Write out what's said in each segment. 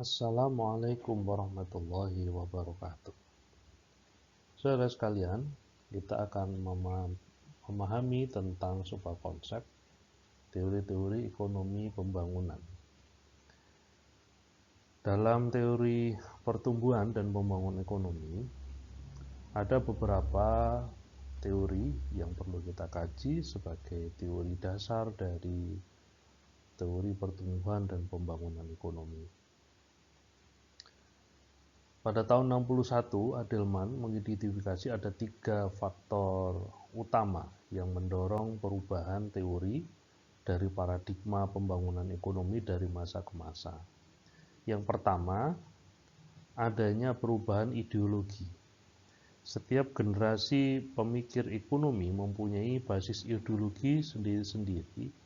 Assalamualaikum warahmatullahi wabarakatuh. Saudara sekalian, kita akan memahami tentang sebuah konsep teori-teori ekonomi pembangunan. Dalam teori pertumbuhan dan pembangunan ekonomi, ada beberapa teori yang perlu kita kaji sebagai teori dasar dari teori pertumbuhan dan pembangunan ekonomi. Pada tahun 61, Adelman mengidentifikasi ada 3 faktor utama yang mendorong perubahan teori dari paradigma pembangunan ekonomi dari masa ke masa. Yang pertama, adanya perubahan ideologi. Setiap generasi pemikir ekonomi mempunyai basis ideologi sendiri-sendiri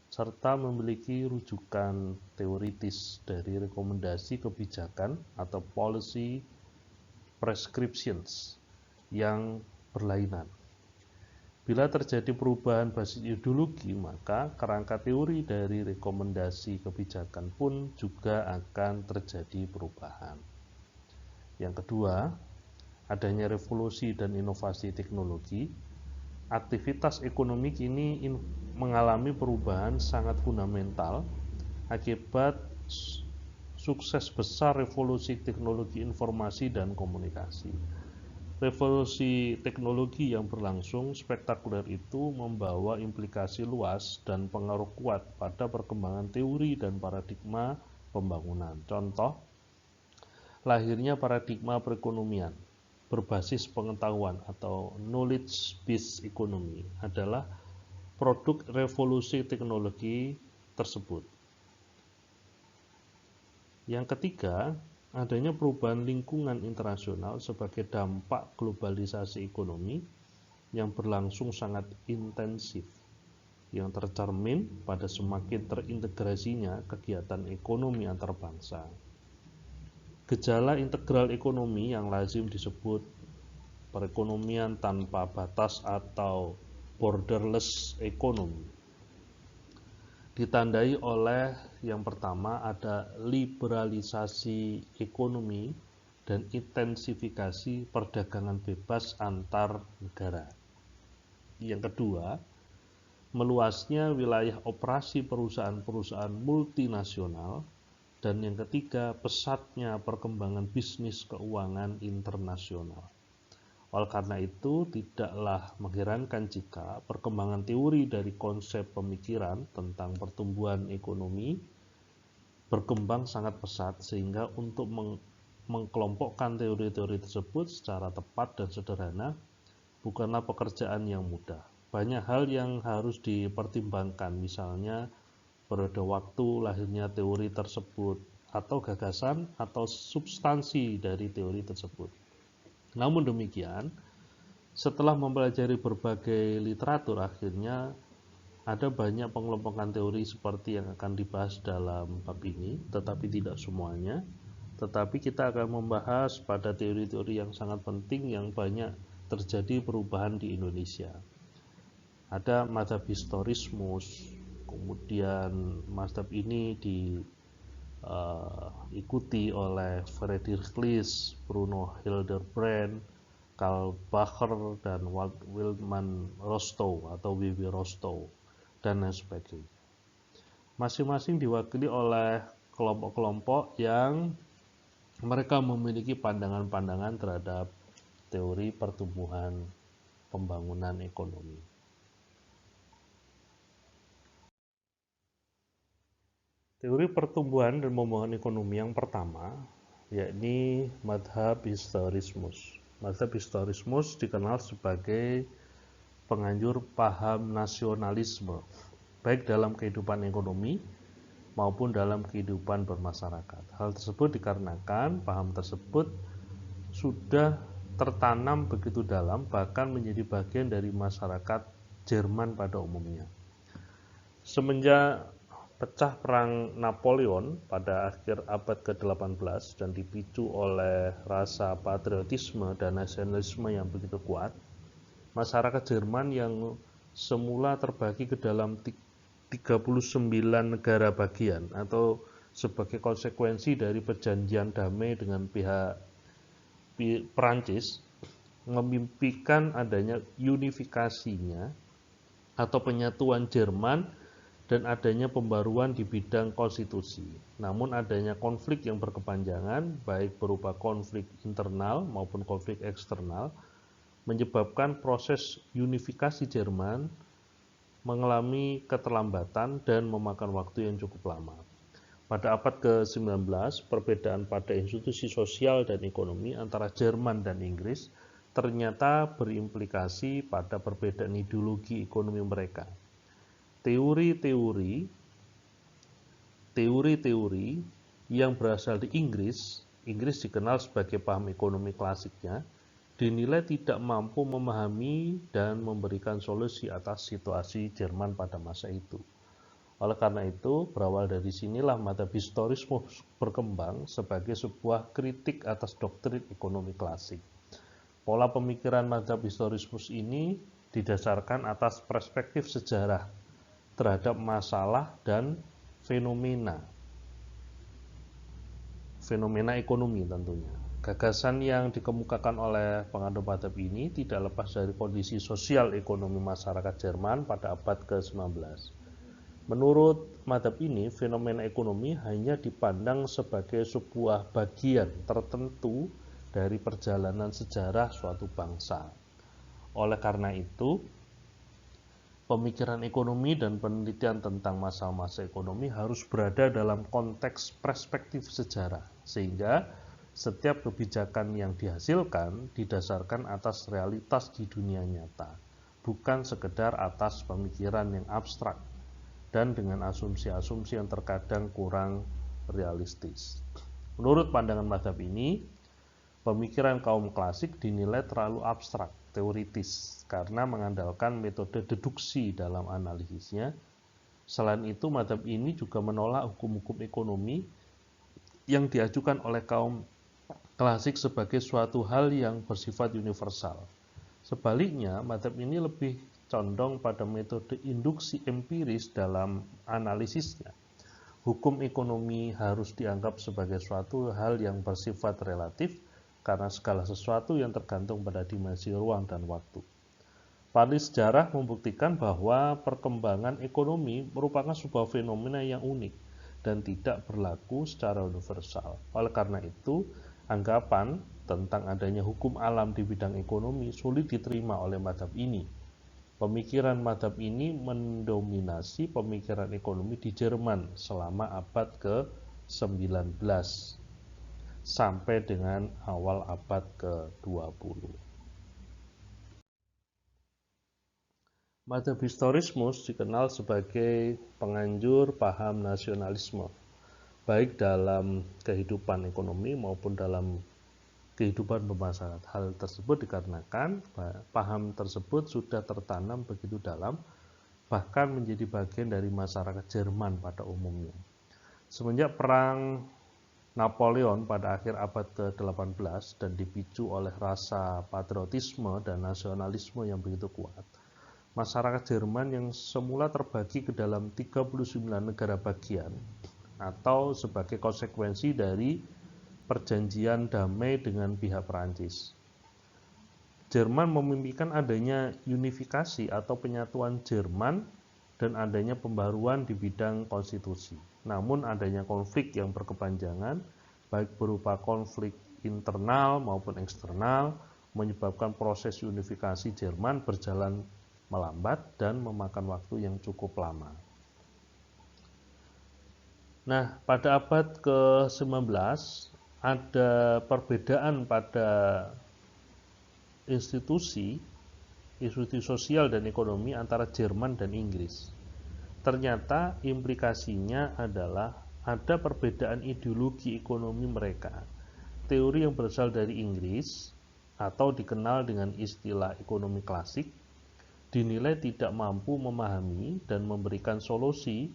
serta memiliki rujukan teoritis dari rekomendasi kebijakan atau policy prescriptions yang berlainan. Bila terjadi perubahan basis ideologi, maka kerangka teori dari rekomendasi kebijakan pun juga akan terjadi perubahan. Yang kedua, adanya revolusi dan inovasi teknologi. Aktivitas ekonomi kini mengalami perubahan sangat fundamental akibat sukses besar revolusi teknologi informasi dan komunikasi. Revolusi teknologi yang berlangsung spektakuler itu membawa implikasi luas dan pengaruh kuat pada perkembangan teori dan paradigma pembangunan. Contoh, lahirnya paradigma perekonomian berbasis pengetahuan atau knowledge-based economy adalah produk revolusi teknologi tersebut. Yang ketiga, adanya perubahan lingkungan internasional sebagai dampak globalisasi ekonomi yang berlangsung sangat intensif, yang tercermin pada semakin terintegrasinya kegiatan ekonomi antar bangsa. Gejala integral ekonomi yang lazim disebut perekonomian tanpa batas atau borderless economy ditandai oleh yang pertama ada liberalisasi ekonomi dan intensifikasi perdagangan bebas antar negara. Yang kedua, meluasnya wilayah operasi perusahaan-perusahaan multinasional. Dan yang ketiga, pesatnya perkembangan bisnis keuangan internasional. Oleh karena itu, tidaklah mengherankan jika perkembangan teori dari konsep pemikiran tentang pertumbuhan ekonomi berkembang sangat pesat sehingga untuk mengkelompokkan teori-teori tersebut secara tepat dan sederhana bukanlah pekerjaan yang mudah. Banyak hal yang harus dipertimbangkan, misalnya periode waktu lahirnya teori tersebut atau gagasan atau substansi dari teori tersebut. Namun demikian, setelah mempelajari berbagai literatur, akhirnya ada banyak pengelompokan teori seperti yang akan dibahas dalam bab ini, tetapi tidak semuanya. Tetapi kita akan membahas pada teori-teori yang sangat penting yang banyak terjadi perubahan di Indonesia. Ada mazhab historismus, kemudian mazhab ini diikuti oleh Friedrich List, Bruno Hildebrand, Karl Bacher, dan Wilhelm Rostow atau W.W. Rostow, dan lain sebagainya. Masing-masing diwakili oleh kelompok-kelompok yang mereka memiliki pandangan-pandangan terhadap teori pertumbuhan pembangunan ekonomi. Teori pertumbuhan dan pembangunan ekonomi yang pertama, yakni mazhab historismus. Mazhab historismus dikenal sebagai penganjur paham nasionalisme, baik dalam kehidupan ekonomi maupun dalam kehidupan bermasyarakat. Hal tersebut dikarenakan paham tersebut sudah tertanam begitu dalam, bahkan menjadi bagian dari masyarakat Jerman pada umumnya. Semenjak pecah perang Napoleon pada akhir abad ke-18 dan dipicu oleh rasa patriotisme dan nasionalisme yang begitu kuat, masyarakat Jerman yang semula terbagi ke dalam 39 negara bagian atau sebagai konsekuensi dari perjanjian damai dengan pihak Perancis, memimpikan adanya unifikasinya atau penyatuan Jerman dan adanya pembaruan di bidang konstitusi. Namun adanya konflik yang berkepanjangan, baik berupa konflik internal maupun konflik eksternal, menyebabkan proses unifikasi Jerman mengalami keterlambatan dan memakan waktu yang cukup lama. Pada abad ke-19, perbedaan pada institusi sosial dan ekonomi antara Jerman dan Inggris ternyata berimplikasi pada perbedaan ideologi ekonomi mereka. Teori-teori yang berasal di Inggris dikenal sebagai paham ekonomi klasiknya, dinilai tidak mampu memahami dan memberikan solusi atas situasi Jerman pada masa itu. Oleh karena itu, berawal dari sinilah mazhab historisme berkembang sebagai sebuah kritik atas doktrin ekonomi klasik. Pola pemikiran mazhab historisme ini didasarkan atas perspektif sejarah terhadap masalah dan fenomena ekonomi tentunya. Gagasan yang dikemukakan oleh penganut mazhab ini tidak lepas dari kondisi sosial ekonomi masyarakat Jerman pada abad ke-19. Menurut mazhab ini, fenomena ekonomi hanya dipandang sebagai sebuah bagian tertentu dari perjalanan sejarah suatu bangsa. Oleh karena itu, pemikiran ekonomi dan penelitian tentang masa-masa ekonomi harus berada dalam konteks perspektif sejarah, sehingga setiap kebijakan yang dihasilkan didasarkan atas realitas di dunia nyata, bukan sekedar atas pemikiran yang abstrak dan dengan asumsi-asumsi yang terkadang kurang realistis. Menurut pandangan mazhab ini, pemikiran kaum klasik dinilai terlalu abstrak, teoritis, karena mengandalkan metode deduksi dalam analisisnya. Selain itu, mazhab ini juga menolak hukum-hukum ekonomi yang diajukan oleh kaum klasik sebagai suatu hal yang bersifat universal. Sebaliknya, mazhab ini lebih condong pada metode induksi empiris dalam analisisnya. Hukum ekonomi harus dianggap sebagai suatu hal yang bersifat relatif karena segala sesuatu yang tergantung pada dimensi ruang dan waktu. Paling sejarah membuktikan bahwa perkembangan ekonomi merupakan sebuah fenomena yang unik dan tidak berlaku secara universal. Oleh karena itu, anggapan tentang adanya hukum alam di bidang ekonomi sulit diterima oleh mazhab ini. Pemikiran mazhab ini mendominasi pemikiran ekonomi di Jerman selama abad ke-19 sampai dengan awal abad ke-20. Mazhab historismus dikenal sebagai penganjur paham nasionalisme, baik dalam kehidupan ekonomi maupun dalam kehidupan bermasyarakat. Hal tersebut dikarenakan paham tersebut sudah tertanam begitu dalam, bahkan menjadi bagian dari masyarakat Jerman pada umumnya. Semenjak Perang Napoleon pada akhir abad ke-18 dan dipicu oleh rasa patriotisme dan nasionalisme yang begitu kuat, masyarakat Jerman yang semula terbagi ke dalam 39 negara bagian atau sebagai konsekuensi dari perjanjian damai dengan pihak Perancis. Jerman memimpikan adanya unifikasi atau penyatuan Jerman dan adanya pembaruan di bidang konstitusi. Namun adanya konflik yang berkepanjangan, baik berupa konflik internal maupun eksternal, menyebabkan proses unifikasi Jerman berjalan melambat dan memakan waktu yang cukup lama. Nah, pada abad ke-19 ada perbedaan pada institusi sosial dan ekonomi antara Jerman dan Inggris. Ternyata implikasinya adalah ada perbedaan ideologi ekonomi mereka. Teori yang berasal dari Inggris atau dikenal dengan istilah ekonomi klasik dinilai tidak mampu memahami dan memberikan solusi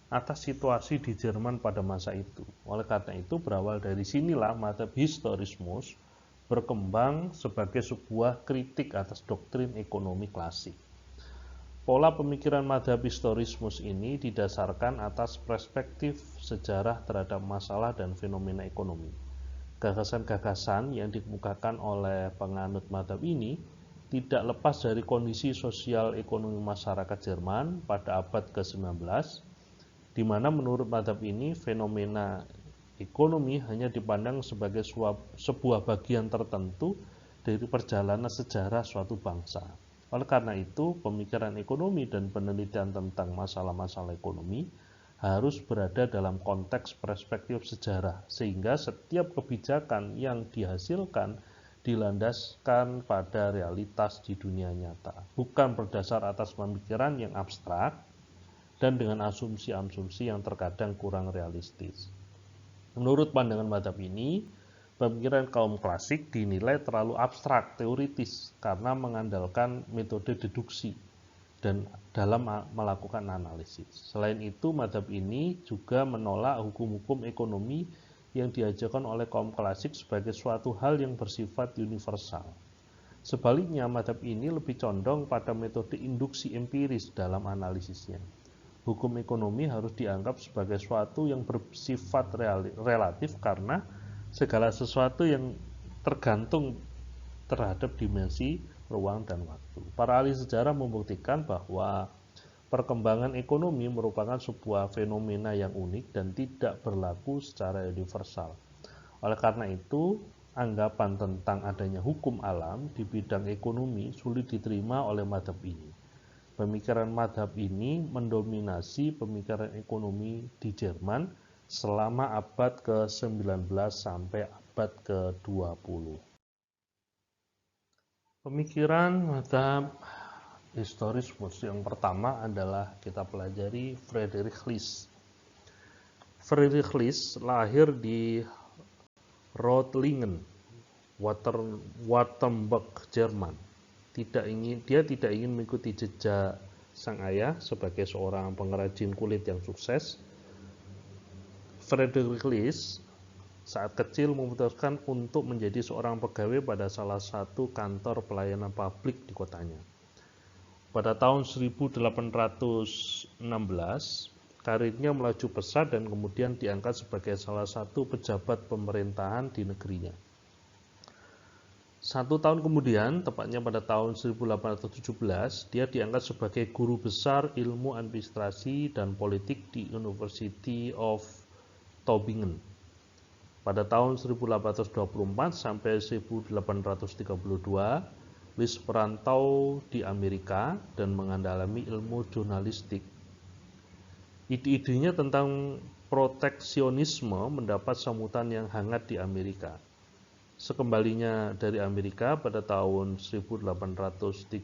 atas situasi di Jerman pada masa itu. Oleh karena itu, berawal dari sinilah mazhab historismus berkembang sebagai sebuah kritik atas doktrin ekonomi klasik. Pola pemikiran madhab historismus ini didasarkan atas perspektif sejarah terhadap masalah dan fenomena ekonomi. Gagasan-gagasan yang dikemukakan oleh penganut madhab ini tidak lepas dari kondisi sosial ekonomi masyarakat Jerman pada abad ke-19, di mana menurut madhab ini fenomena ekonomi hanya dipandang sebagai sebuah bagian tertentu dari perjalanan sejarah suatu bangsa. Oleh karena itu, pemikiran ekonomi dan penelitian tentang masalah-masalah ekonomi harus berada dalam konteks perspektif sejarah, sehingga setiap kebijakan yang dihasilkan dilandaskan pada realitas di dunia nyata, bukan berdasar atas pemikiran yang abstrak dan dengan asumsi-asumsi yang terkadang kurang realistis. Menurut pandangan madhab ini, pemikiran kaum klasik dinilai terlalu abstrak, teoritis, karena mengandalkan metode deduksi dan dalam melakukan analisis. Selain itu, madhab ini juga menolak hukum-hukum ekonomi yang diajarkan oleh kaum klasik sebagai suatu hal yang bersifat universal. Sebaliknya, madhab ini lebih condong pada metode induksi empiris dalam analisisnya. Hukum ekonomi harus dianggap sebagai suatu yang bersifat relatif karena segala sesuatu yang tergantung terhadap dimensi ruang dan waktu. Para ahli sejarah membuktikan bahwa perkembangan ekonomi merupakan sebuah fenomena yang unik dan tidak berlaku secara universal. Oleh karena itu, anggapan tentang adanya hukum alam di bidang ekonomi sulit diterima oleh madhab ini. Pemikiran madhab ini mendominasi pemikiran ekonomi di Jerman selama abad ke-19 sampai abad ke-20. Pemikiran madhab historismus yang pertama adalah kita pelajari Friedrich List. Friedrich List lahir di Reutlingen, Württemberg, Jerman. Dia tidak ingin mengikuti jejak sang ayah sebagai seorang pengrajin kulit yang sukses. Friedrich List saat kecil memutuskan untuk menjadi seorang pegawai pada salah satu kantor pelayanan publik di kotanya. Pada tahun 1816, karirnya melaju pesat dan kemudian diangkat sebagai salah satu pejabat pemerintahan di negerinya. 1 tahun kemudian, tepatnya pada tahun 1817, dia diangkat sebagai guru besar ilmu administrasi dan politik di University of Tübingen. Pada tahun 1824 sampai 1832, List merantau di Amerika dan mendalami ilmu jurnalistik. Ide-idenya tentang proteksionisme mendapat sambutan yang hangat di Amerika. Sekembalinya dari Amerika pada tahun 1834,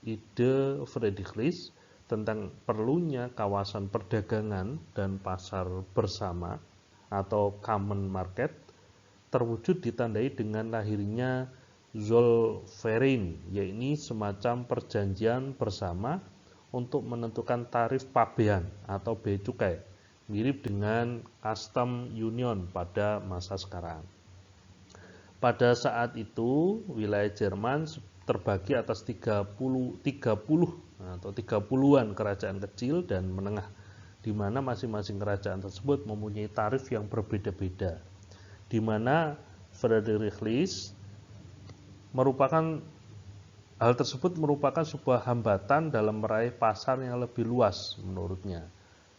ide Friedrich List tentang perlunya kawasan perdagangan dan pasar bersama atau common market terwujud ditandai dengan lahirnya Zollverein, yaitu semacam perjanjian bersama untuk menentukan tarif pabean atau bea cukai, mirip dengan custom union pada masa sekarang. Pada saat itu, wilayah Jerman terbagi atas 30-an kerajaan kecil dan menengah, di mana masing-masing kerajaan tersebut mempunyai tarif yang berbeda-beda, di mana Friedrich List hal tersebut merupakan sebuah hambatan dalam meraih pasar yang lebih luas menurutnya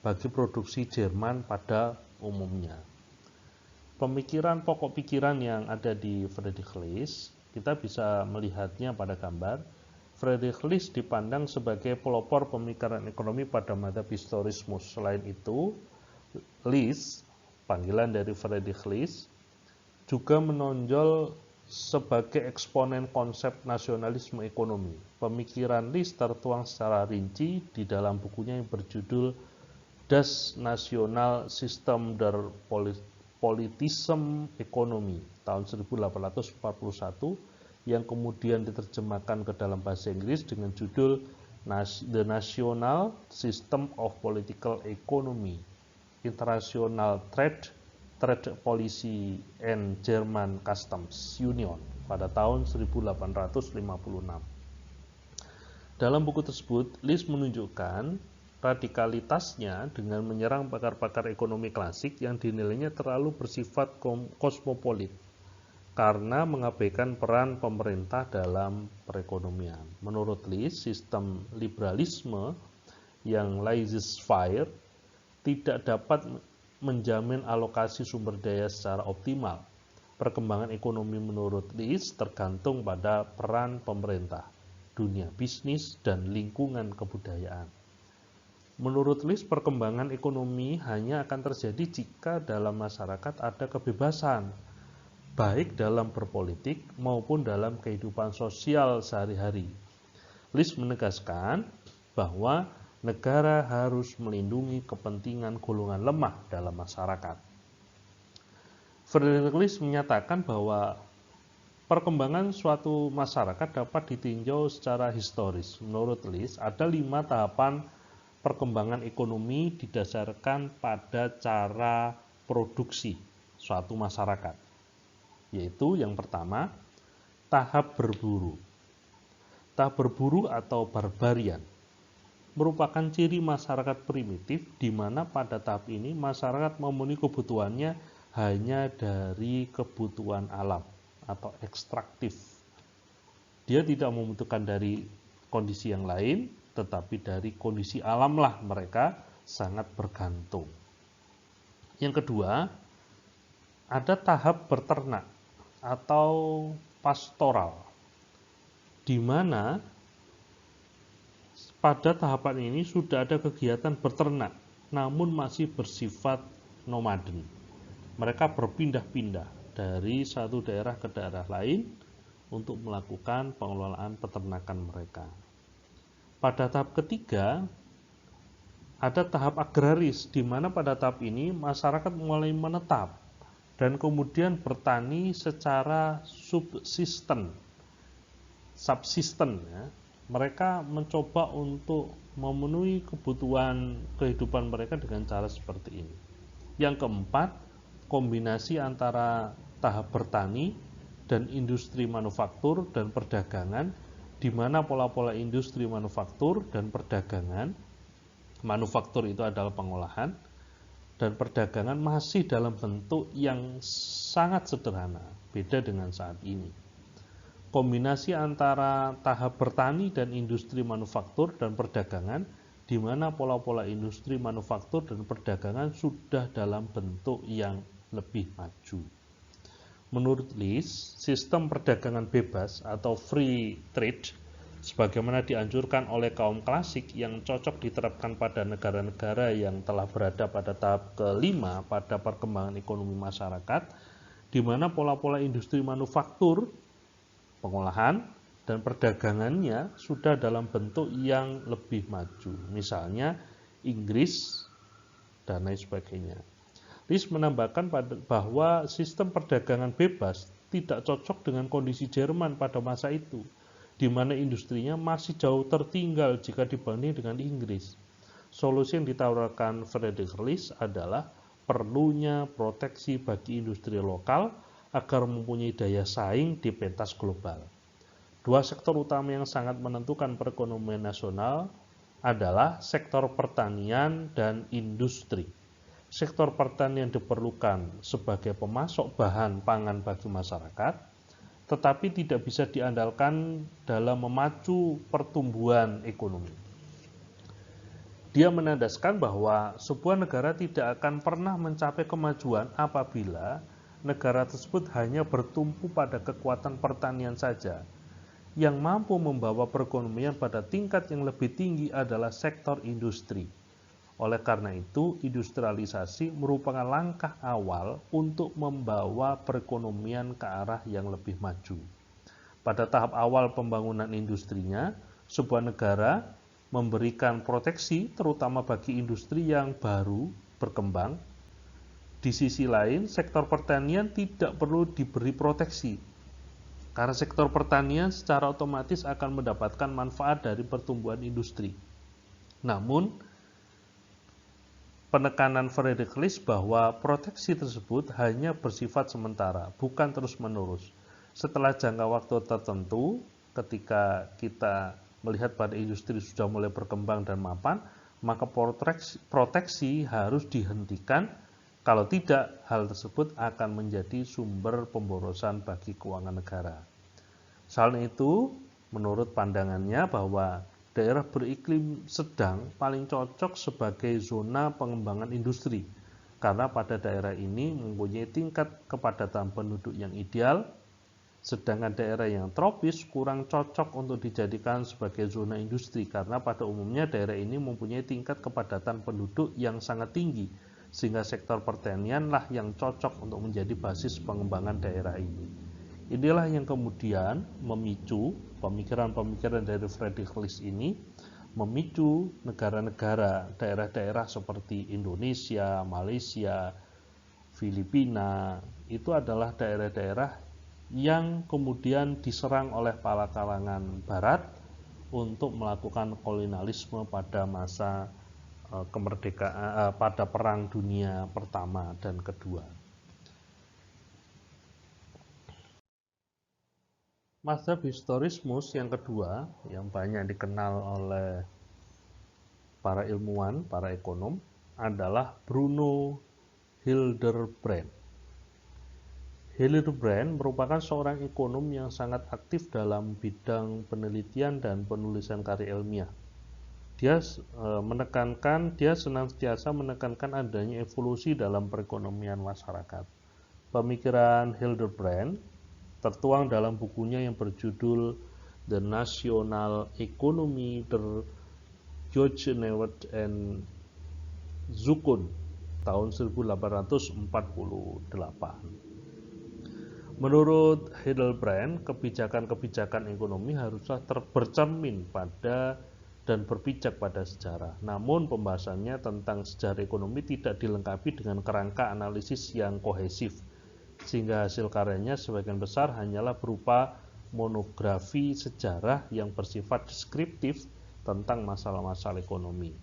bagi produksi Jerman pada umumnya. Pokok pikiran yang ada di Friedrich List, kita bisa melihatnya pada gambar. Friedrich List dipandang sebagai pelopor pemikiran ekonomi pada madhab historismus. Selain itu, List, panggilan dari Friedrich List, juga menonjol sebagai eksponen konsep nasionalisme ekonomi. Pemikiran List tertuang secara rinci di dalam bukunya yang berjudul Das National System der Politische Ökonomie tahun 1841, yang kemudian diterjemahkan ke dalam bahasa Inggris dengan judul The National System of Political Economy, International Trade Policy and German Customs Union pada tahun 1856. Dalam buku tersebut, List menunjukkan radikalitasnya dengan menyerang pakar-pakar ekonomi klasik yang dinilainya terlalu bersifat kosmopolit karena mengabaikan peran pemerintah dalam perekonomian. Menurut List, sistem liberalisme yang laissez-faire tidak dapat menjamin alokasi sumber daya secara optimal. Perkembangan ekonomi menurut List tergantung pada peran pemerintah, dunia bisnis, dan lingkungan kebudayaan. Menurut List, perkembangan ekonomi hanya akan terjadi jika dalam masyarakat ada kebebasan, baik dalam berpolitik maupun dalam kehidupan sosial sehari-hari. List menegaskan bahwa negara harus melindungi kepentingan golongan lemah dalam masyarakat. Friedrich List menyatakan bahwa perkembangan suatu masyarakat dapat ditinjau secara historis. Menurut List, ada 5 tahapan perkembangan ekonomi didasarkan pada cara produksi suatu masyarakat. Yaitu yang pertama, tahap berburu. Tahap berburu atau barbarian merupakan ciri masyarakat primitif di mana pada tahap ini masyarakat memenuhi kebutuhannya hanya dari kebutuhan alam atau ekstraktif. Dia tidak membutuhkan dari kondisi yang lain, tetapi dari kondisi alamlah mereka sangat bergantung. Yang kedua, ada tahap berternak atau pastoral, di mana pada tahapan ini sudah ada kegiatan berternak, namun masih bersifat nomaden. Mereka berpindah-pindah dari satu daerah ke daerah lain untuk melakukan pengelolaan peternakan mereka. Pada tahap ketiga, ada tahap agraris, di mana pada tahap ini masyarakat mulai menetap dan kemudian bertani secara subsisten. Ya. Mereka mencoba untuk memenuhi kebutuhan kehidupan mereka dengan cara seperti ini. Yang keempat, kombinasi antara tahap bertani dan industri manufaktur dan perdagangan, di mana pola-pola industri manufaktur dan perdagangan, manufaktur itu adalah pengolahan, dan perdagangan masih dalam bentuk yang sangat sederhana, beda dengan saat ini. Kombinasi antara tahap bertani dan industri manufaktur dan perdagangan, di mana pola-pola industri manufaktur dan perdagangan sudah dalam bentuk yang lebih maju. Menurut List, sistem perdagangan bebas atau free trade, sebagaimana dianjurkan oleh kaum klasik yang cocok diterapkan pada negara-negara yang telah berada pada tahap kelima pada perkembangan ekonomi masyarakat, di mana pola-pola industri manufaktur, pengolahan, dan perdagangannya sudah dalam bentuk yang lebih maju, misalnya Inggris dan lain sebagainya. List menambahkan bahwa sistem perdagangan bebas tidak cocok dengan kondisi Jerman pada masa itu, di mana industrinya masih jauh tertinggal jika dibanding dengan Inggris. Solusi yang ditawarkan Friedrich List adalah perlunya proteksi bagi industri lokal agar mempunyai daya saing di pentas global. Dua sektor utama yang sangat menentukan perekonomian nasional adalah sektor pertanian dan industri. Sektor pertanian diperlukan sebagai pemasok bahan pangan bagi masyarakat, tetapi tidak bisa diandalkan dalam memacu pertumbuhan ekonomi. Dia menandaskan bahwa sebuah negara tidak akan pernah mencapai kemajuan apabila negara tersebut hanya bertumpu pada kekuatan pertanian saja. Yang mampu membawa perekonomian pada tingkat yang lebih tinggi adalah sektor industri. Oleh karena itu, industrialisasi merupakan langkah awal untuk membawa perekonomian ke arah yang lebih maju. Pada tahap awal pembangunan industrinya, sebuah negara memberikan proteksi terutama bagi industri yang baru berkembang. Di sisi lain, sektor pertanian tidak perlu diberi proteksi, karena sektor pertanian secara otomatis akan mendapatkan manfaat dari pertumbuhan industri. Namun, penekanan Friedrich List bahwa proteksi tersebut hanya bersifat sementara, bukan terus-menerus. Setelah jangka waktu tertentu, ketika kita melihat pada industri sudah mulai berkembang dan mapan, maka proteksi harus dihentikan. Kalau tidak, hal tersebut akan menjadi sumber pemborosan bagi keuangan negara. Selain itu, menurut pandangannya bahwa daerah beriklim sedang paling cocok sebagai zona pengembangan industri, karena pada daerah ini mempunyai tingkat kepadatan penduduk yang ideal, sedangkan daerah yang tropis kurang cocok untuk dijadikan sebagai zona industri, karena pada umumnya daerah ini mempunyai tingkat kepadatan penduduk yang sangat tinggi, sehingga sektor pertanianlah yang cocok untuk menjadi basis pengembangan daerah ini. Inilah yang kemudian memicu pemikiran-pemikiran dari Friedrich List ini, memicu negara-negara, daerah-daerah seperti Indonesia, Malaysia, Filipina, itu adalah daerah-daerah yang kemudian diserang oleh para kalangan barat untuk melakukan kolonialisme pada masa kemerdekaan, pada Perang Dunia Pertama dan Kedua. Mazhab historismus yang kedua yang banyak dikenal oleh para ilmuwan, para ekonom adalah Bruno Hildebrand. Hildebrand merupakan seorang ekonom yang sangat aktif dalam bidang penelitian dan penulisan karya ilmiah. Dia senantiasa menekankan adanya evolusi dalam perekonomian masyarakat. Pemikiran Hildebrand tertuang dalam bukunya yang berjudul The National Economy der Zukunft and Zukunft tahun 1848. Menurut Hildebrand, kebijakan-kebijakan ekonomi haruslah bercermin pada dan berpijak pada sejarah. Namun pembahasannya tentang sejarah ekonomi tidak dilengkapi dengan kerangka analisis yang kohesif, sehingga hasil karyanya sebagian besar hanyalah berupa monografi sejarah yang bersifat deskriptif tentang masalah-masalah ekonomi.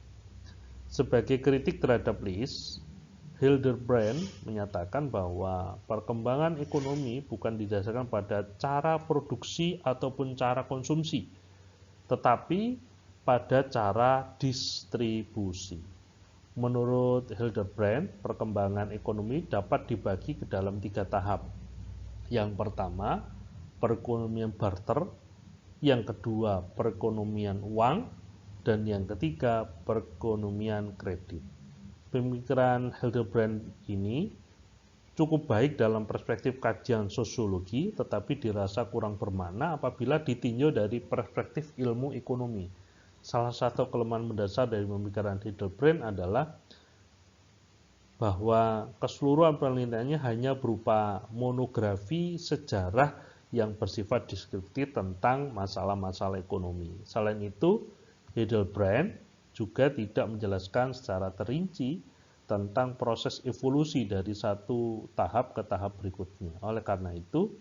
Sebagai kritik terhadap List, Hildebrand menyatakan bahwa perkembangan ekonomi bukan didasarkan pada cara produksi ataupun cara konsumsi, tetapi pada cara distribusi. Menurut Hildebrand, perkembangan ekonomi dapat dibagi ke dalam 3 tahap. Yang pertama, perekonomian barter, yang kedua, perekonomian uang, dan yang ketiga, perekonomian kredit. Pemikiran Hildebrand ini cukup baik dalam perspektif kajian sosiologi, tetapi dirasa kurang bermakna apabila ditinjau dari perspektif ilmu ekonomi. Salah satu kelemahan mendasar dari pemikiran Hildebrand adalah bahwa keseluruhan penelitiannya hanya berupa monografi sejarah yang bersifat deskriptif tentang masalah-masalah ekonomi. Selain itu, Hildebrand juga tidak menjelaskan secara terinci tentang proses evolusi dari satu tahap ke tahap berikutnya. Oleh karena itu,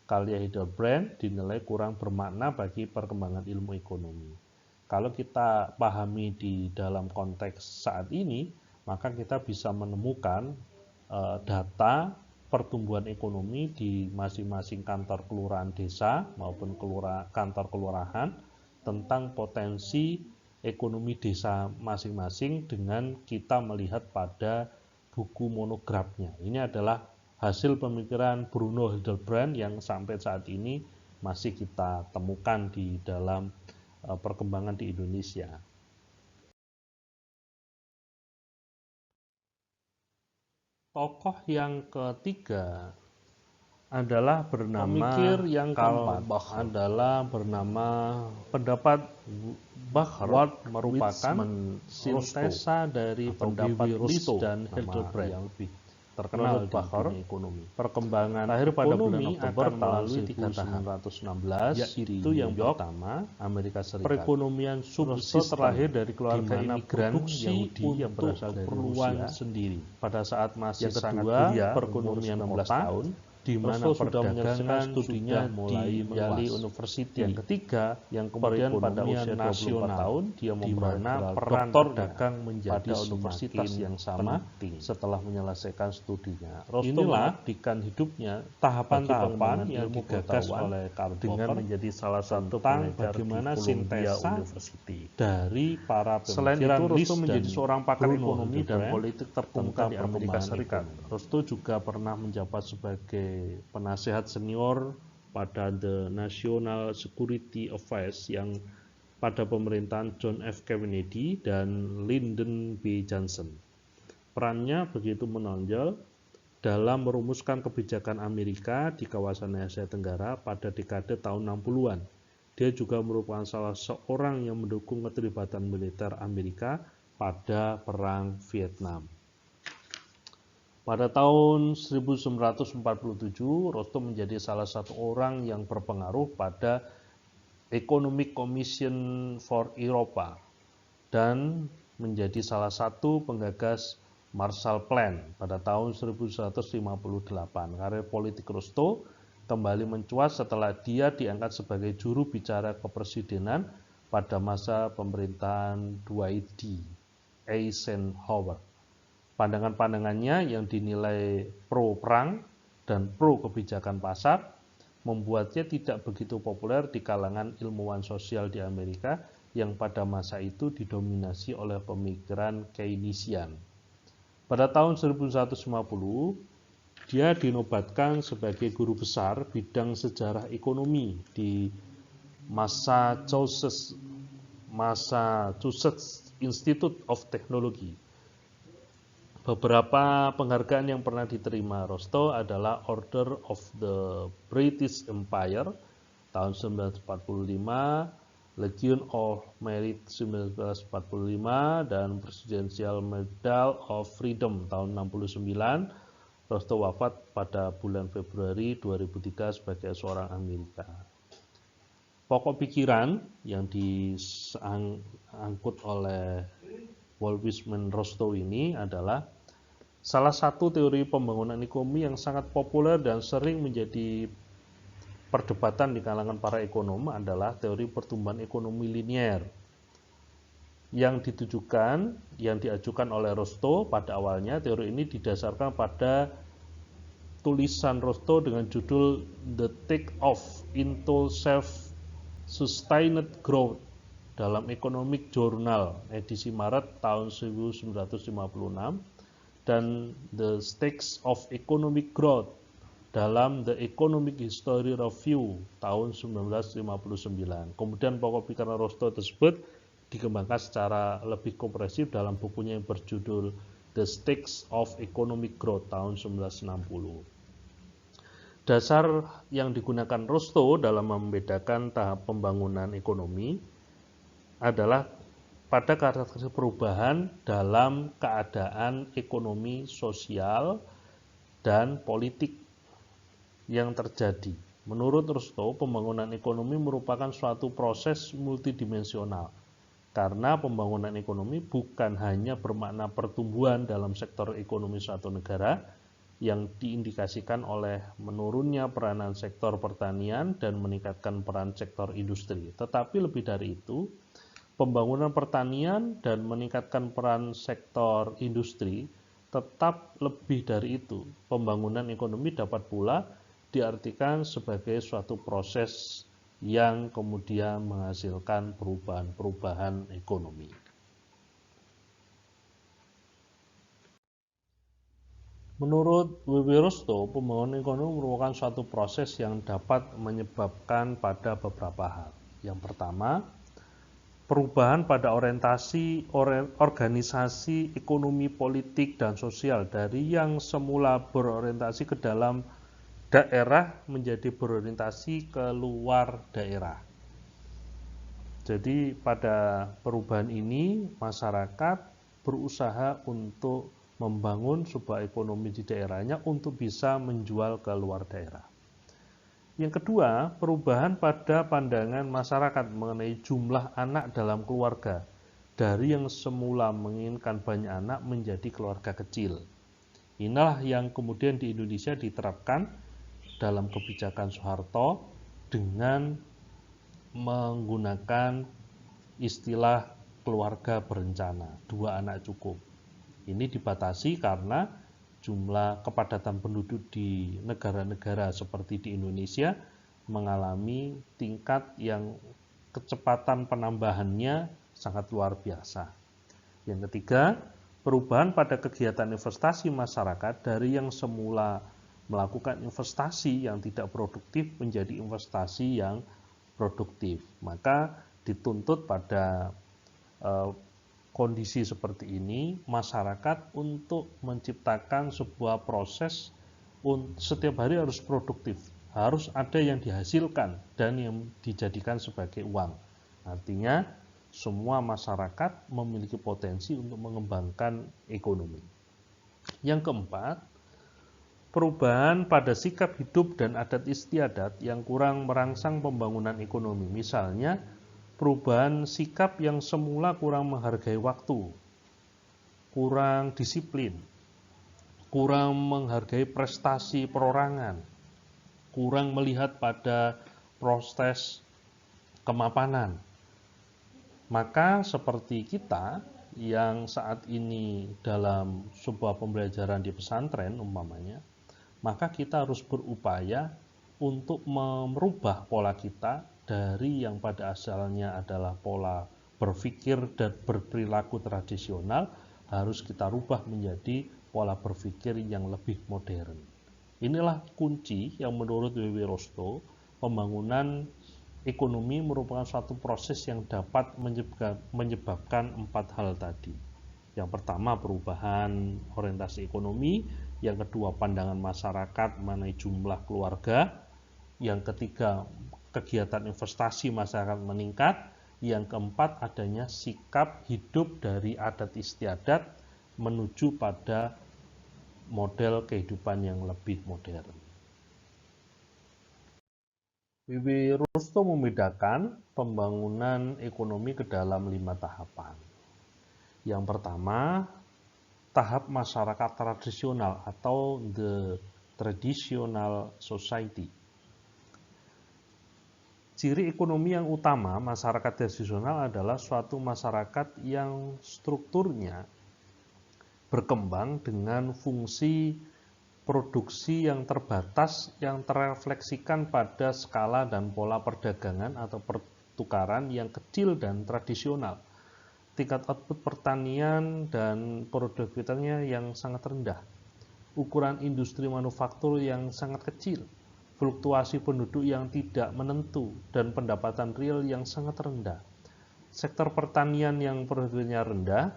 karya Hildebrand dinilai kurang bermakna bagi perkembangan ilmu ekonomi. Kalau kita pahami di dalam konteks saat ini, maka kita bisa menemukan data pertumbuhan ekonomi di masing-masing kantor kelurahan desa maupun kantor kelurahan tentang potensi ekonomi desa masing-masing dengan kita melihat pada buku monografnya. Ini adalah hasil pemikiran Bruno Hildebrand yang sampai saat ini masih kita temukan di dalam perkembangan di Indonesia. Tokoh yang ketiga adalah bernama Pemikir yang Karl keempat adalah bernama pendapat Bacher, merupakan sintesa dari pendapat List dan Hildebrand yang lebih terkenal di dunia ekonomi. Perkembangan lahir pada bulan Oktober tahun 1916, yaitu yang pertama Amerika Serikat. Perekonomian subsistem terlahir dari keluarga imigran Yahudi yang berasal dari Rusia sendiri. Pada saat masih sangat belia, perekonomian kota di mana sudah menyelesaikan studinya di Yale University. Yang ketiga, yang kemudian pada usia 24 tahun, dia memperoleh peran dagang menjadi universitas yang sama setelah menyelesaikan studinya. Rosto mengabdikan hidupnya tahapan-tahapan yang digagas oleh Karl dengan menjadi salah satu pengajar bagaimana sintesa dari para pemikiran. Selain itu, Rosto menjadi seorang pakar ekonomi dan politik terkemuka di Amerika Serikat. Rosto juga pernah menjabat sebagai penasehat senior pada The National Security Office yang pada pemerintahan John F. Kennedy dan Lyndon B. Johnson. Perannya begitu menonjol dalam merumuskan kebijakan Amerika di kawasan Asia Tenggara pada dekade tahun 60-an. Dia juga merupakan salah seorang yang mendukung keterlibatan militer Amerika pada Perang Vietnam. Pada tahun 1947, Rosto menjadi salah satu orang yang berpengaruh pada Economic Commission for Europa dan menjadi salah satu penggagas Marshall Plan pada tahun 1958. Karir politik Rosto kembali mencuat setelah dia diangkat sebagai juru bicara kepresidenan pada masa pemerintahan Dwight D. Eisenhower. Pandangan-pandangannya yang dinilai pro-perang dan pro-kebijakan pasar membuatnya tidak begitu populer di kalangan ilmuwan sosial di Amerika yang pada masa itu didominasi oleh pemikiran Keynesian. Pada tahun 1950, dia dinobatkan sebagai guru besar bidang sejarah ekonomi di Massachusetts Institute of Technology. Beberapa penghargaan yang pernah diterima Rosto adalah Order of the British Empire tahun 1945, Legion of Merit 1945, dan Presidential Medal of Freedom tahun 69. Rosto wafat pada bulan Februari 2003 sebagai seorang Amerika. Pokok pikiran yang diangkut oleh Walt Whitman Rosto ini adalah salah satu teori pembangunan ekonomi yang sangat populer dan sering menjadi perdebatan di kalangan para ekonom adalah teori pertumbuhan ekonomi linier yang diajukan oleh Rosto. Pada awalnya teori ini didasarkan pada tulisan Rosto dengan judul The Take-Off into Self-Sustained Growth dalam Economic Journal edisi Maret tahun 1956 dan The Stakes of Economic Growth dalam The Economic History Review tahun 1959. Kemudian pokok pikiran Rosto tersebut dikembangkan secara lebih komprehensif dalam bukunya yang berjudul The Stakes of Economic Growth tahun 1960. Dasar yang digunakan Rosto dalam membedakan tahap pembangunan ekonomi adalah pada karakteristik perubahan dalam keadaan ekonomi, sosial, dan politik yang terjadi. Menurut Rosto, pembangunan ekonomi merupakan suatu proses multidimensional, karena pembangunan ekonomi bukan hanya bermakna pertumbuhan dalam sektor ekonomi suatu negara yang diindikasikan oleh menurunnya peranan sektor pertanian dan meningkatkan peran sektor industri, tetapi lebih dari itu, pembangunan pertanian dan meningkatkan peran sektor industri tetap lebih dari itu. Pembangunan ekonomi dapat pula diartikan sebagai suatu proses yang kemudian menghasilkan perubahan-perubahan ekonomi. Menurut W.W. Rosto, pembangunan ekonomi merupakan suatu proses yang dapat menyebabkan pada beberapa hal. Yang pertama, perubahan pada organisasi ekonomi, politik, dan sosial dari yang semula berorientasi ke dalam daerah menjadi berorientasi ke luar daerah. Jadi pada perubahan ini masyarakat berusaha untuk membangun sebuah ekonomi di daerahnya untuk bisa menjual ke luar daerah. Yang kedua, perubahan pada pandangan masyarakat mengenai jumlah anak dalam keluarga dari yang semula menginginkan banyak anak menjadi keluarga kecil. Inilah yang kemudian di Indonesia diterapkan dalam kebijakan Soeharto dengan menggunakan istilah keluarga berencana, 2 anak cukup. Ini dibatasi karena jumlah kepadatan penduduk di negara-negara seperti di Indonesia mengalami tingkat yang kecepatan penambahannya sangat luar biasa. Yang ketiga, perubahan pada kegiatan investasi masyarakat dari yang semula melakukan investasi yang tidak produktif menjadi investasi yang produktif. Maka dituntut pada kondisi seperti ini masyarakat untuk menciptakan sebuah proses setiap hari harus produktif, harus ada yang dihasilkan dan yang dijadikan sebagai uang. Artinya semua masyarakat memiliki potensi untuk mengembangkan ekonomi. Yang keempat, perubahan pada sikap hidup dan adat istiadat yang kurang merangsang pembangunan ekonomi. Misalnya, perubahan sikap yang semula kurang menghargai waktu, kurang disiplin, kurang menghargai prestasi perorangan, kurang melihat pada proses kemapanan. Maka seperti kita yang saat ini dalam sebuah pembelajaran di pesantren umpamanya, maka kita harus berupaya untuk merubah pola kita dari yang pada asalnya adalah pola berpikir dan berperilaku tradisional, harus kita rubah menjadi pola berpikir yang lebih modern. Inilah kunci yang menurut W.W. Rostow, pembangunan ekonomi merupakan suatu proses yang dapat menyebabkan 4 hal tadi. Yang pertama, perubahan orientasi ekonomi. Yang kedua, pandangan masyarakat mengenai jumlah keluarga. Yang ketiga, kegiatan investasi masyarakat meningkat. Yang keempat, adanya sikap hidup dari adat istiadat menuju pada model kehidupan yang lebih modern. W.W. Rostow membedakan pembangunan ekonomi ke dalam 5 tahapan. Yang pertama, tahap masyarakat tradisional atau the traditional society. Ciri ekonomi yang utama masyarakat tradisional adalah suatu masyarakat yang strukturnya berkembang dengan fungsi produksi yang terbatas yang terrefleksikan pada skala dan pola perdagangan atau pertukaran yang kecil dan tradisional. Tingkat output pertanian dan produktivitasnya yang sangat rendah. Ukuran industri manufaktur yang sangat kecil. Fluktuasi penduduk yang tidak menentu dan pendapatan real yang sangat rendah. Sektor pertanian yang produktivitasnya rendah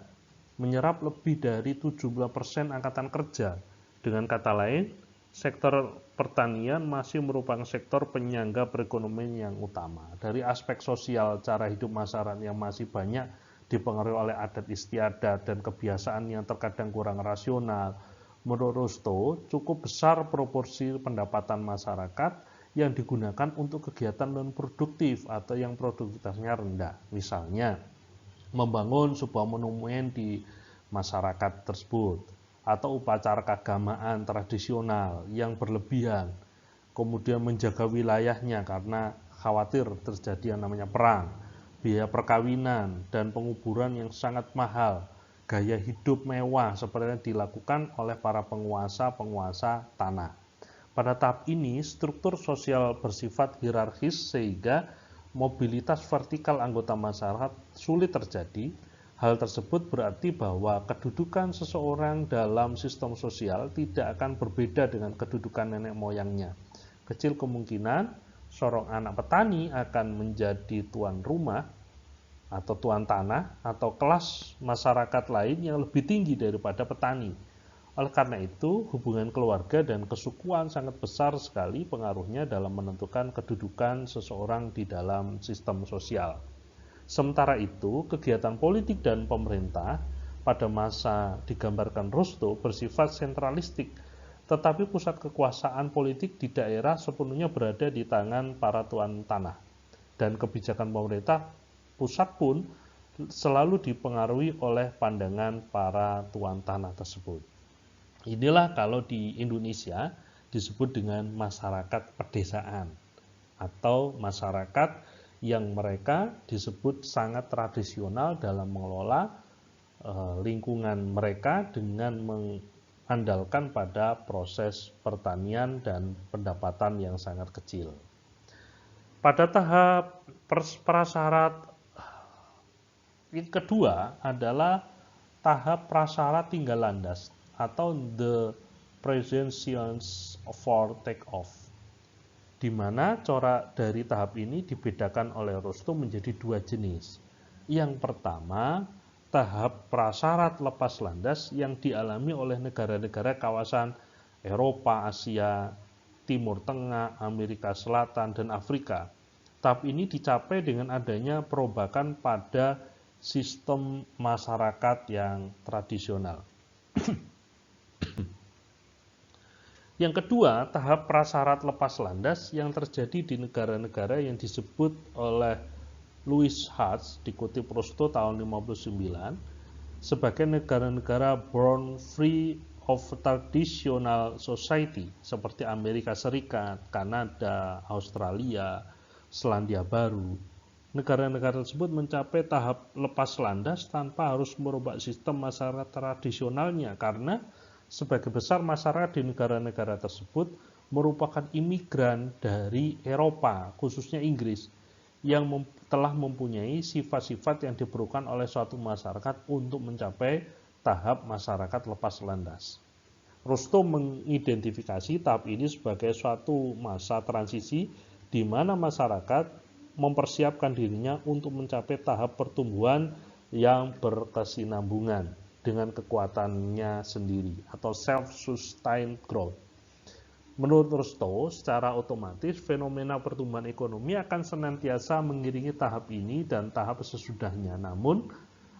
menyerap lebih dari 70% angkatan kerja. Dengan kata lain, sektor pertanian masih merupakan sektor penyangga perekonomian yang utama. Dari aspek sosial, cara hidup masyarakat yang masih banyak dipengaruhi oleh adat istiadat dan kebiasaan yang terkadang kurang rasional. Menurut Rostow, cukup besar proporsi pendapatan masyarakat yang digunakan untuk kegiatan non-produktif atau yang produktivitasnya rendah. Misalnya, membangun sebuah monumen di masyarakat tersebut, atau upacara keagamaan tradisional yang berlebihan, kemudian menjaga wilayahnya karena khawatir terjadi yang namanya perang, biaya perkawinan dan penguburan yang sangat mahal, gaya hidup mewah seperti yang dilakukan oleh para penguasa tanah. Pada tahap ini, struktur sosial bersifat hierarkis sehingga mobilitas vertikal anggota masyarakat sulit terjadi. Hal tersebut berarti bahwa kedudukan seseorang dalam sistem sosial tidak akan berbeda dengan kedudukan nenek moyangnya. Kecil kemungkinan seorang anak petani akan menjadi tuan rumah atau tuan tanah atau kelas masyarakat lain yang lebih tinggi daripada petani. Oleh karena itu, hubungan keluarga dan kesukuan sangat besar sekali pengaruhnya dalam menentukan kedudukan seseorang di dalam sistem sosial. Sementara itu, kegiatan politik dan pemerintah pada masa digambarkan Rostow bersifat sentralistik, tetapi pusat kekuasaan politik di daerah sepenuhnya berada di tangan para tuan tanah. Dan kebijakan pemerintah pusat pun selalu dipengaruhi oleh pandangan para tuan tanah tersebut. Inilah kalau di Indonesia disebut dengan masyarakat pedesaan atau masyarakat yang mereka disebut sangat tradisional dalam mengelola lingkungan mereka dengan mengandalkan pada proses pertanian dan pendapatan yang sangat kecil. Pada tahap prasyarat yang kedua adalah tahap prasyarat tinggal landas atau the presentations for take-off, di mana corak dari tahap ini dibedakan oleh Rustum menjadi dua jenis. Yang pertama, tahap prasyarat lepas landas yang dialami oleh negara-negara kawasan Eropa, Asia, Timur Tengah, Amerika Selatan, dan Afrika. Tahap ini dicapai dengan adanya perubahan pada sistem masyarakat yang tradisional. Yang kedua, tahap prasyarat lepas landas yang terjadi di negara-negara yang disebut oleh Louis Hatch, dikutip Rostow tahun 59, sebagai negara-negara born free of traditional society, seperti Amerika Serikat, Kanada, Australia, Selandia Baru. Negara-negara tersebut mencapai tahap lepas landas tanpa harus merubah sistem masyarakat tradisionalnya, karena sebagian besar masyarakat di negara-negara tersebut merupakan imigran dari Eropa, khususnya Inggris, yang telah mempunyai sifat-sifat yang diperlukan oleh suatu masyarakat untuk mencapai tahap masyarakat lepas landas. Rostow mengidentifikasi tahap ini sebagai suatu masa transisi di mana masyarakat mempersiapkan dirinya untuk mencapai tahap pertumbuhan yang berkesinambungan dengan kekuatannya sendiri atau self-sustained growth. Menurut Rostow, secara otomatis fenomena pertumbuhan ekonomi akan senantiasa mengiringi tahap ini dan tahap sesudahnya. Namun,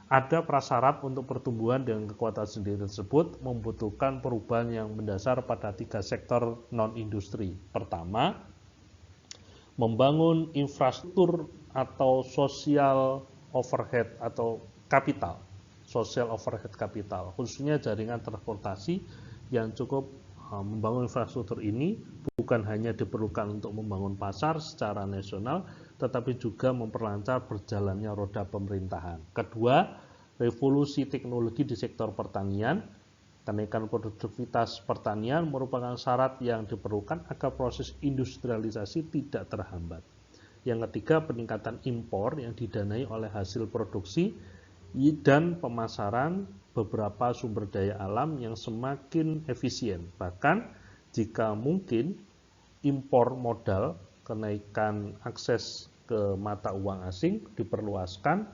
ada prasyarat untuk pertumbuhan dengan kekuatan sendiri tersebut membutuhkan perubahan yang mendasar pada tiga sektor non-industri. Pertama, membangun infrastruktur atau social overhead atau kapital, social overhead kapital, khususnya jaringan transportasi yang cukup. Membangun infrastruktur ini bukan hanya diperlukan untuk membangun pasar secara nasional, tetapi juga memperlancar berjalannya roda pemerintahan. Kedua, revolusi teknologi di sektor pertanian. Kenaikan produktivitas pertanian merupakan syarat yang diperlukan agar proses industrialisasi tidak terhambat. Yang ketiga, peningkatan impor yang didanai oleh hasil produksi dan pemasaran beberapa sumber daya alam yang semakin efisien. Bahkan jika mungkin, impor modal, kenaikan akses ke mata uang asing diperluaskan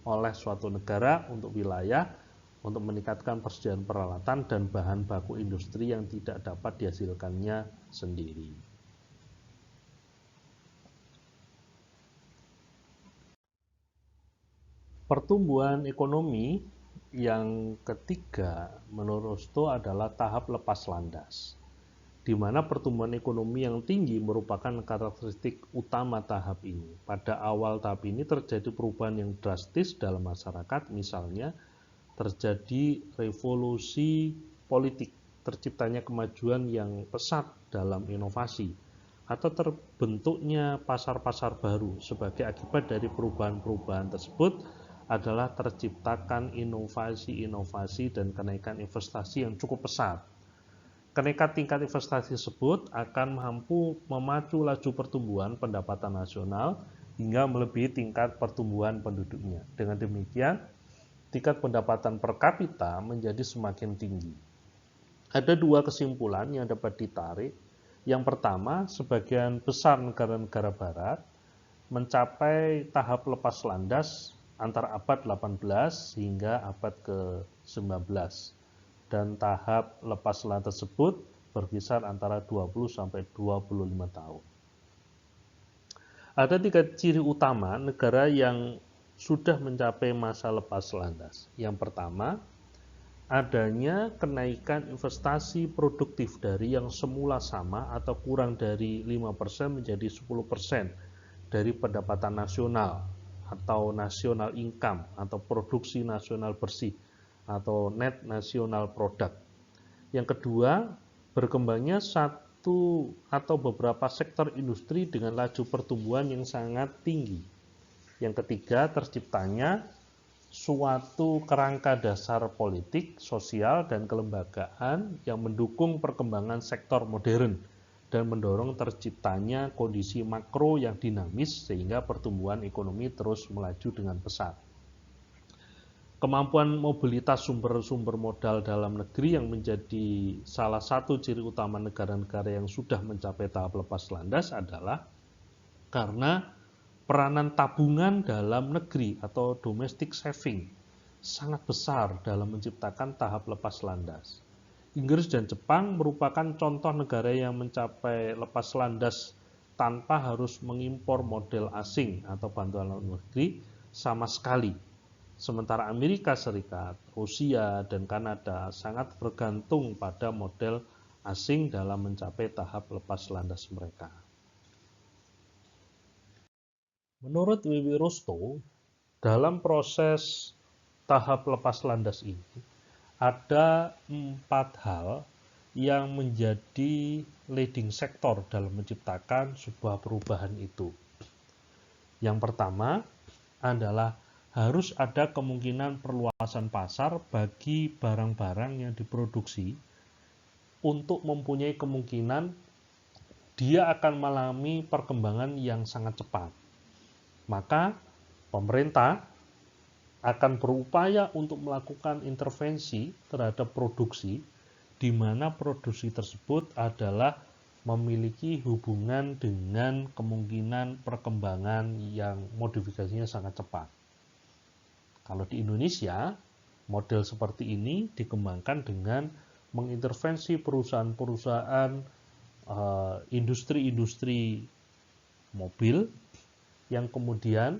oleh suatu negara untuk wilayah untuk meningkatkan persediaan peralatan dan bahan baku industri yang tidak dapat dihasilkannya sendiri. Pertumbuhan ekonomi yang ketiga menurut Rostow adalah tahap lepas landas, di mana pertumbuhan ekonomi yang tinggi merupakan karakteristik utama tahap ini. Pada awal tahap ini terjadi perubahan yang drastis dalam masyarakat, misalnya terjadi revolusi politik, terciptanya kemajuan yang pesat dalam inovasi, atau terbentuknya pasar-pasar baru. Sebagai akibat dari perubahan-perubahan tersebut adalah terciptakan inovasi-inovasi dan kenaikan investasi yang cukup pesat. Kenaikan tingkat investasi tersebut akan mampu memacu laju pertumbuhan pendapatan nasional hingga melebihi tingkat pertumbuhan penduduknya. Dengan demikian, tingkat pendapatan per kapita menjadi semakin tinggi. Ada dua kesimpulan yang dapat ditarik. Yang pertama, sebagian besar negara-negara barat mencapai tahap lepas landas antara abad 18 hingga abad ke-19. Dan tahap lepas landas tersebut berkisar antara 20 sampai 25 tahun. Ada tiga ciri utama negara yang sudah mencapai masa lepas landas. Yang pertama, adanya kenaikan investasi produktif dari yang semula sama atau kurang dari 5% menjadi 10% dari pendapatan nasional atau national income atau produksi nasional bersih atau net national product. Yang kedua, berkembangnya satu atau beberapa sektor industri dengan laju pertumbuhan yang sangat tinggi. Yang ketiga, terciptanya suatu kerangka dasar politik, sosial, dan kelembagaan yang mendukung perkembangan sektor modern dan mendorong terciptanya kondisi makro yang dinamis sehingga pertumbuhan ekonomi terus melaju dengan pesat. Kemampuan mobilitas sumber-sumber modal dalam negeri yang menjadi salah satu ciri utama negara-negara yang sudah mencapai tahap lepas landas adalah karena peranan tabungan dalam negeri atau domestic saving sangat besar dalam menciptakan tahap lepas landas. Inggris dan Jepang merupakan contoh negara yang mencapai lepas landas tanpa harus mengimpor model asing atau bantuan luar negeri sama sekali. Sementara Amerika Serikat, Rusia, dan Kanada sangat bergantung pada model asing dalam mencapai tahap lepas landas mereka. Menurut Wiwi Rusto, dalam proses tahap lepas landas ini, ada 4 hal yang menjadi leading sector dalam menciptakan sebuah perubahan itu. Yang pertama adalah harus ada kemungkinan perluasan pasar bagi barang-barang yang diproduksi untuk mempunyai kemungkinan dia akan mengalami perkembangan yang sangat cepat. Maka pemerintah akan berupaya untuk melakukan intervensi terhadap produksi di mana produksi tersebut adalah memiliki hubungan dengan kemungkinan perkembangan yang modifikasinya sangat cepat. Kalau di Indonesia, model seperti ini dikembangkan dengan mengintervensi perusahaan-perusahaan industri-industri mobil yang kemudian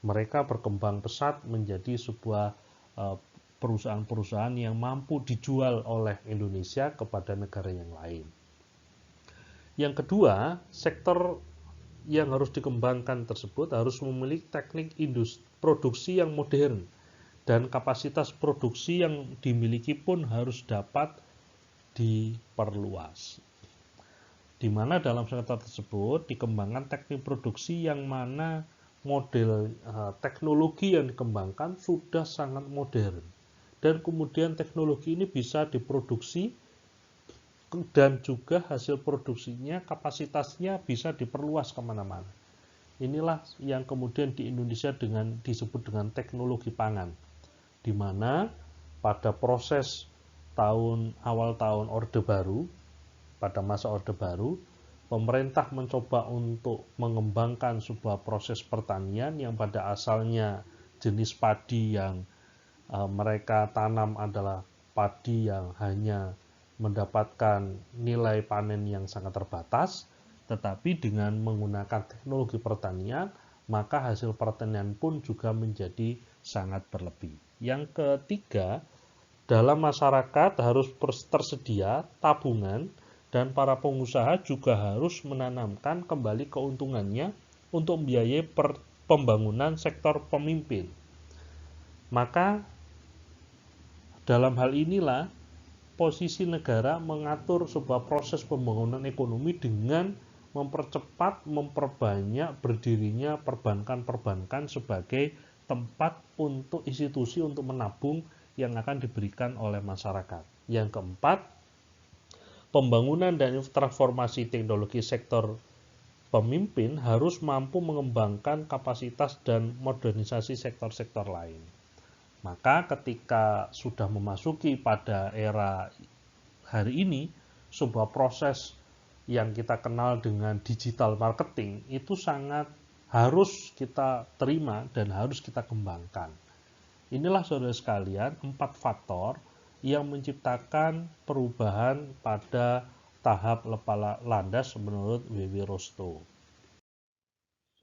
mereka berkembang pesat menjadi sebuah perusahaan-perusahaan yang mampu dijual oleh Indonesia kepada negara yang lain. Yang kedua, sektor yang harus dikembangkan tersebut harus memiliki teknik produksi yang modern dan kapasitas produksi yang dimiliki pun harus dapat diperluas. Di mana dalam sektor tersebut dikembangkan teknik produksi yang mana model teknologi yang dikembangkan sudah sangat modern dan kemudian teknologi ini bisa diproduksi dan juga hasil produksinya, kapasitasnya bisa diperluas kemana-mana. Inilah yang kemudian di Indonesia disebut dengan teknologi pangan, di mana pada proses awal tahun Orde Baru, pada masa Orde Baru, pemerintah mencoba untuk mengembangkan sebuah proses pertanian yang pada asalnya jenis padi yang mereka tanam adalah padi yang hanya mendapatkan nilai panen yang sangat terbatas, tetapi dengan menggunakan teknologi pertanian, maka hasil pertanian pun juga menjadi sangat berlebih. Yang ketiga, dalam masyarakat harus tersedia tabungan dan para pengusaha juga harus menanamkan kembali keuntungannya untuk membiayai pembangunan sektor pemimpin. Maka dalam hal inilah posisi negara mengatur sebuah proses pembangunan ekonomi dengan mempercepat, memperbanyak berdirinya perbankan-perbankan sebagai tempat untuk institusi untuk menabung yang akan diberikan oleh masyarakat. Yang keempat, pembangunan dan transformasi teknologi sektor pemimpin harus mampu mengembangkan kapasitas dan modernisasi sektor-sektor lain. Maka ketika sudah memasuki pada era hari ini, sebuah proses yang kita kenal dengan digital marketing itu sangat harus kita terima dan harus kita kembangkan. Inilah saudara sekalian 4 faktor yang menciptakan perubahan pada tahap lepas landas menurut Wiwi Rusto.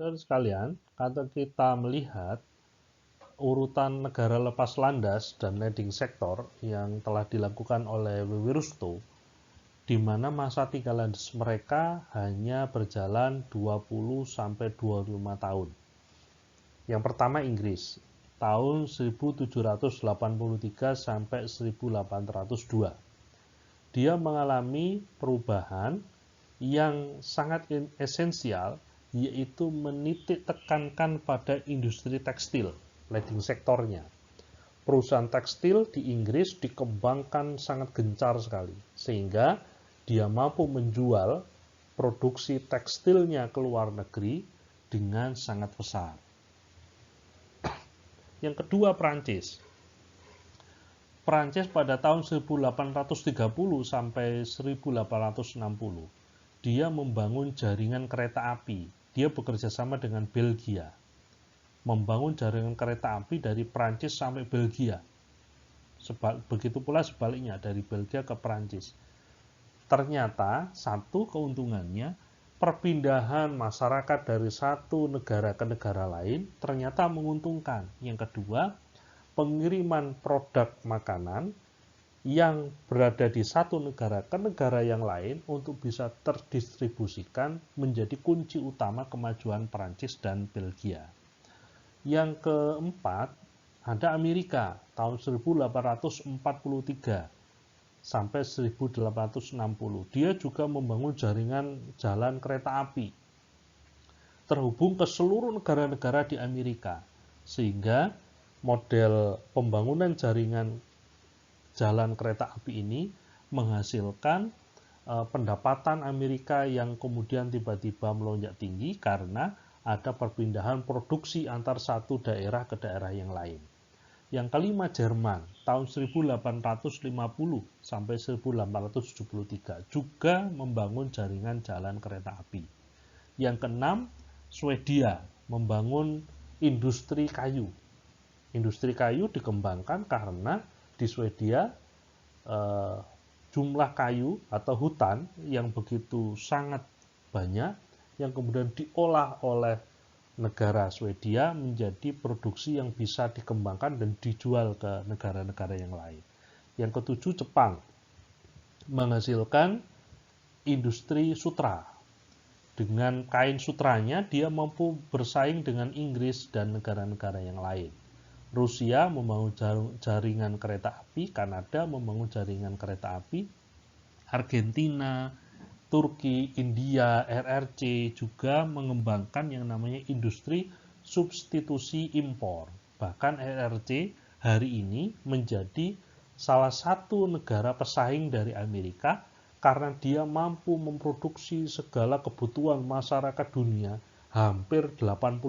Saudara sekalian, kalau kita melihat urutan negara lepas landas dan leading sector yang telah dilakukan oleh Wiwi Rusto, di mana masa tinggal landas mereka hanya berjalan 20-25 tahun. Yang pertama Inggris, tahun 1783 sampai 1802. dia mengalami perubahan yang sangat esensial, yaitu menitik tekankan pada industri tekstil, leading sektornya. Perusahaan tekstil di Inggris dikembangkan sangat gencar sekali, sehingga dia mampu menjual produksi tekstilnya ke luar negeri dengan sangat besar. Yang kedua, Prancis. Prancis pada tahun 1830 sampai 1860, dia membangun jaringan kereta api. Dia bekerja sama dengan Belgia, membangun jaringan kereta api dari Prancis sampai Belgia. Begitu pula sebaliknya, dari Belgia ke Prancis. Ternyata satu keuntungannya, perpindahan masyarakat dari satu negara ke negara lain ternyata menguntungkan. Yang kedua, pengiriman produk makanan yang berada di satu negara ke negara yang lain untuk bisa terdistribusikan menjadi kunci utama kemajuan Prancis dan Belgia. Yang keempat, ada Amerika tahun 1843 sampai 1860. Dia juga membangun jaringan jalan kereta api terhubung ke seluruh negara-negara di Amerika, sehingga model pembangunan jaringan jalan kereta api ini menghasilkan pendapatan Amerika yang kemudian tiba-tiba melonjak tinggi karena ada perpindahan produksi antar satu daerah ke daerah yang lain. Yang kelima, Jerman tahun 1850 sampai 1873 juga membangun jaringan jalan kereta api. Yang keenam, Swedia membangun industri kayu. Industri kayu dikembangkan karena di Swedia jumlah kayu atau hutan yang begitu sangat banyak yang kemudian diolah oleh negara Swedia menjadi produksi yang bisa dikembangkan dan dijual ke negara-negara yang lain. Yang ketujuh, Jepang menghasilkan industri sutra. Dengan kain sutranya dia mampu bersaing dengan Inggris dan negara-negara yang lain. Rusia membangun jaringan kereta api, Kanada membangun jaringan kereta api, Argentina, Turki, India, RRC juga mengembangkan yang namanya industri substitusi impor. Bahkan RRC hari ini menjadi salah satu negara pesaing dari Amerika karena dia mampu memproduksi segala kebutuhan masyarakat dunia. Hampir 80%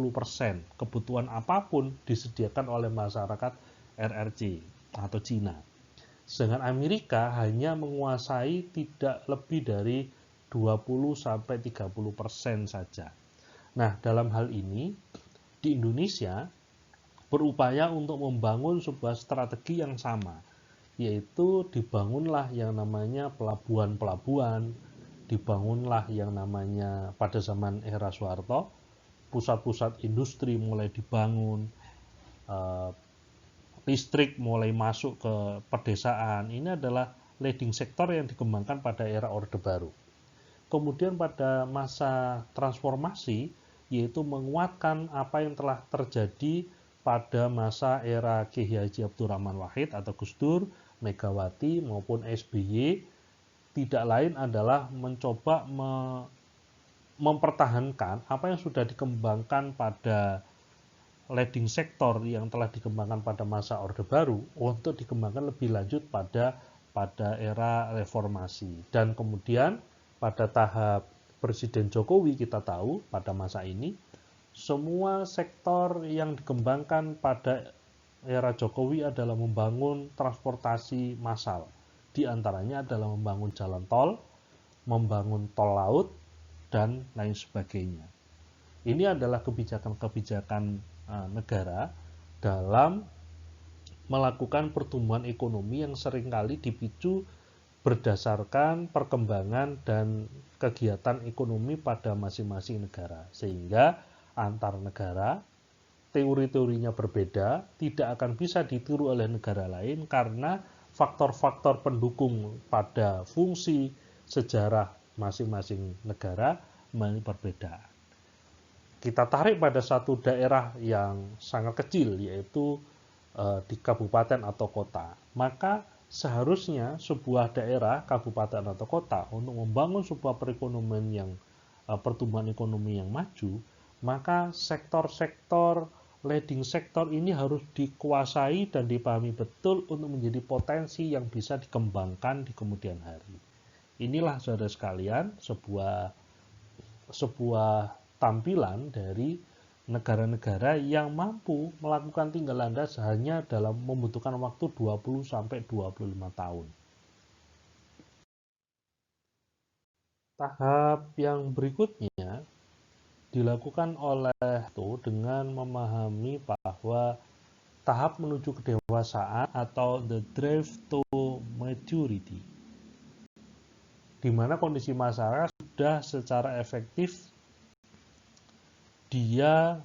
kebutuhan apapun disediakan oleh masyarakat RRC atau Cina. Sedangkan Amerika hanya menguasai tidak lebih dari 20-30% saja. Nah, dalam hal ini di Indonesia berupaya untuk membangun sebuah strategi yang sama, yaitu dibangunlah yang namanya pelabuhan-pelabuhan, dibangunlah yang namanya pada zaman era Soeharto, pusat-pusat industri mulai dibangun, listrik mulai masuk ke pedesaan. Ini adalah leading sektor yang dikembangkan pada era Orde Baru. Kemudian pada masa transformasi, yaitu menguatkan apa yang telah terjadi pada masa era Kiai Haji Abdurrahman Wahid atau Gus Dur, Megawati maupun SBY, tidak lain adalah mencoba mempertahankan apa yang sudah dikembangkan pada leading sektor yang telah dikembangkan pada masa Orde Baru untuk dikembangkan lebih lanjut pada era reformasi. Dan kemudian pada tahap Presiden Jokowi kita tahu pada masa ini semua sektor yang dikembangkan pada era Jokowi adalah membangun transportasi massal. Di antaranya adalah membangun jalan tol, membangun tol laut, dan lain sebagainya. Ini adalah kebijakan-kebijakan negara dalam melakukan pertumbuhan ekonomi yang seringkali dipicu berdasarkan perkembangan dan kegiatan ekonomi pada masing-masing negara. Sehingga antar negara teori-teorinya berbeda, tidak akan bisa ditiru oleh negara lain karena faktor-faktor pendukung pada fungsi sejarah masing-masing negara memiliki perbedaan. Kita tarik pada satu daerah yang sangat kecil, yaitu di kabupaten atau kota, maka seharusnya sebuah daerah, kabupaten atau kota untuk membangun sebuah perekonomian yang pertumbuhan ekonomi yang maju, maka sektor-sektor leading sektor ini harus dikuasai dan dipahami betul untuk menjadi potensi yang bisa dikembangkan di kemudian hari. Inilah saudara sekalian sebuah tampilan dari negara-negara yang mampu melakukan tinggal landas hanya dalam membutuhkan waktu 20-25 tahun. Tahap yang berikutnya dilakukan oleh itu dengan memahami bahwa tahap menuju kedewasaan atau the drive to maturity, di mana kondisi masyarakat sudah secara efektif dia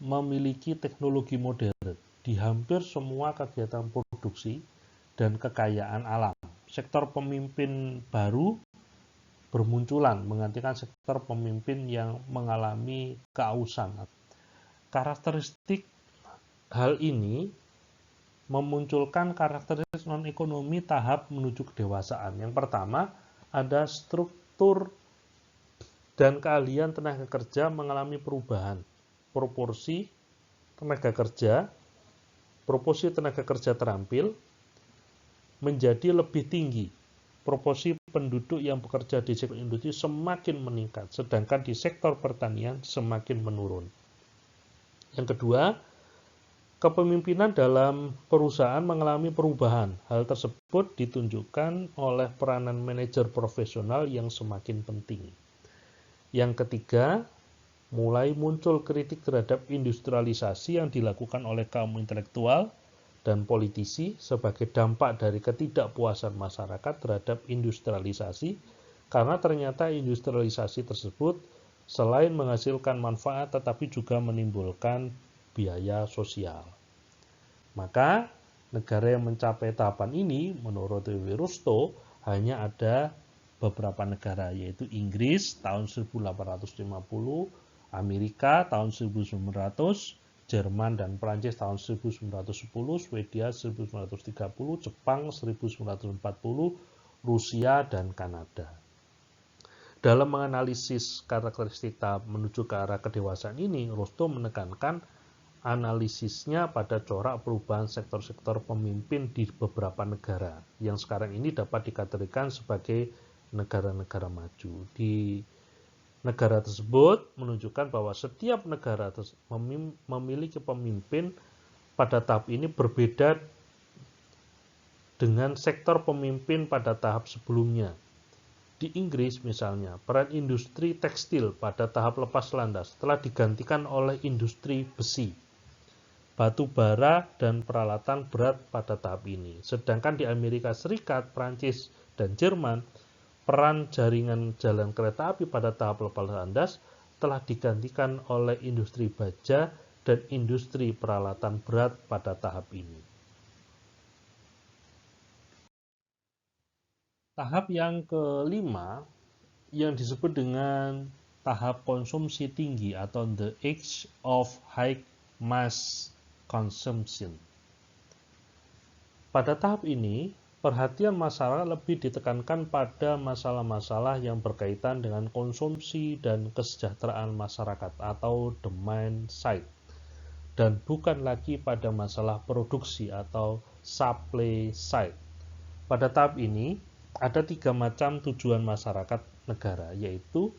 memiliki teknologi modern di hampir semua kegiatan produksi dan kekayaan alam. Sektor pemimpin baru bermunculan menggantikan sektor pemimpin yang mengalami keausan. Karakteristik hal ini memunculkan karakteristik non-ekonomi tahap menuju kedewasaan. Yang pertama, ada struktur dan keahlian tenaga kerja mengalami perubahan. Proporsi tenaga kerja terampil menjadi lebih tinggi. Proporsi penduduk yang bekerja di sektor industri semakin meningkat, sedangkan di sektor pertanian semakin menurun. Yang kedua, kepemimpinan dalam perusahaan mengalami perubahan. Hal tersebut ditunjukkan oleh peranan manajer profesional yang semakin penting. Yang ketiga, mulai muncul kritik terhadap industrialisasi yang dilakukan oleh kaum intelektual dan politisi sebagai dampak dari ketidakpuasan masyarakat terhadap industrialisasi, karena ternyata industrialisasi tersebut selain menghasilkan manfaat tetapi juga menimbulkan biaya sosial. Maka negara yang mencapai tahapan ini menurut Rusto hanya ada beberapa negara, yaitu Inggris tahun 1850, Amerika tahun 1900, Jerman dan Prancis tahun 1910, Swedia 1930, Jepang 1940, Rusia dan Kanada. Dalam menganalisis karakteristik tahap menuju ke arah kedewasaan ini, Rusto menekankan analisisnya pada corak perubahan sektor-sektor pemimpin di beberapa negara yang sekarang ini dapat dikategorikan sebagai negara-negara maju. Di negara tersebut menunjukkan bahwa setiap negara memiliki pemimpin pada tahap ini berbeda dengan sektor pemimpin pada tahap sebelumnya. Di Inggris misalnya, peran industri tekstil pada tahap lepas landas telah digantikan oleh industri besi, batu bara, dan peralatan berat pada tahap ini. Sedangkan di Amerika Serikat, Prancis, dan Jerman, peran jaringan jalan kereta api pada tahap lepas landas telah digantikan oleh industri baja dan industri peralatan berat pada tahap ini. Tahap yang kelima yang disebut dengan tahap konsumsi tinggi atau the age of high mass consumption. Pada tahap ini, perhatian masyarakat lebih ditekankan pada masalah-masalah yang berkaitan dengan konsumsi dan kesejahteraan masyarakat atau demand side, dan bukan lagi pada masalah produksi atau supply side. Pada tahap ini, ada 3 macam tujuan masyarakat negara, yaitu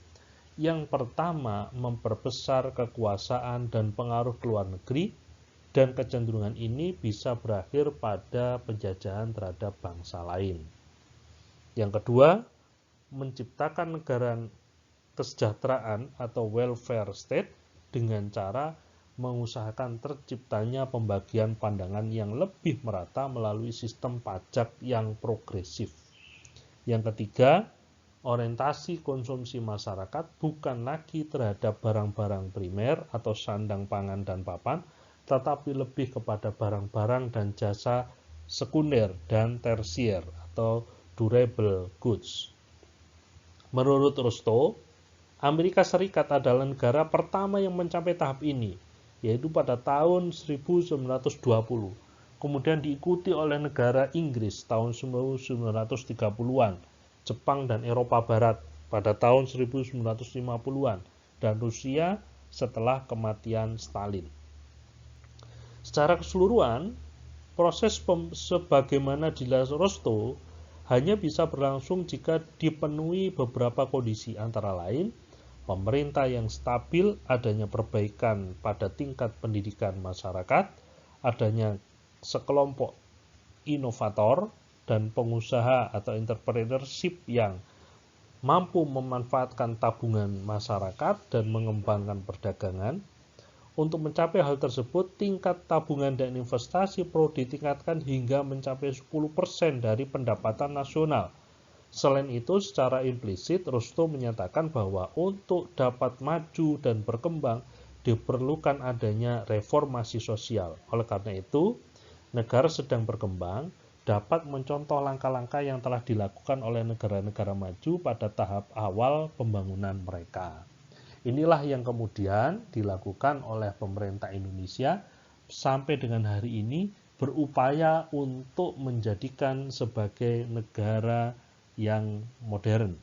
yang pertama, memperbesar kekuasaan dan pengaruh ke luar negeri, dan kecenderungan ini bisa berakhir pada penjajahan terhadap bangsa lain. Yang kedua, menciptakan negara kesejahteraan atau welfare state dengan cara mengusahakan terciptanya pembagian pandangan yang lebih merata melalui sistem pajak yang progresif. Yang ketiga, orientasi konsumsi masyarakat bukan lagi terhadap barang-barang primer atau sandang pangan dan papan, tetapi lebih kepada barang-barang dan jasa sekunder dan tersier atau durable goods. Menurut Rusto, Amerika Serikat adalah negara pertama yang mencapai tahap ini, yaitu pada tahun 1920. kemudian diikuti oleh negara Inggris tahun 1930-an, Jepang dan Eropa Barat pada tahun 1950-an, dan Rusia setelah kematian Stalin. Secara keseluruhan, proses sebagaimana dijelaskan Rostow hanya bisa berlangsung jika dipenuhi beberapa kondisi, antara lain pemerintah yang stabil, adanya perbaikan pada tingkat pendidikan masyarakat, adanya sekelompok inovator dan pengusaha atau entrepreneurship yang mampu memanfaatkan tabungan masyarakat dan mengembangkan perdagangan. Untuk mencapai hal tersebut, tingkat tabungan dan investasi perlu ditingkatkan hingga mencapai 10% dari pendapatan nasional. Selain itu, secara implisit, Rostow menyatakan bahwa untuk dapat maju dan berkembang, diperlukan adanya reformasi sosial. Oleh karena itu, negara sedang berkembang dapat mencontoh langkah-langkah yang telah dilakukan oleh negara-negara maju pada tahap awal pembangunan mereka. Inilah yang kemudian dilakukan oleh pemerintah Indonesia sampai dengan hari ini, berupaya untuk menjadikan sebagai negara yang modern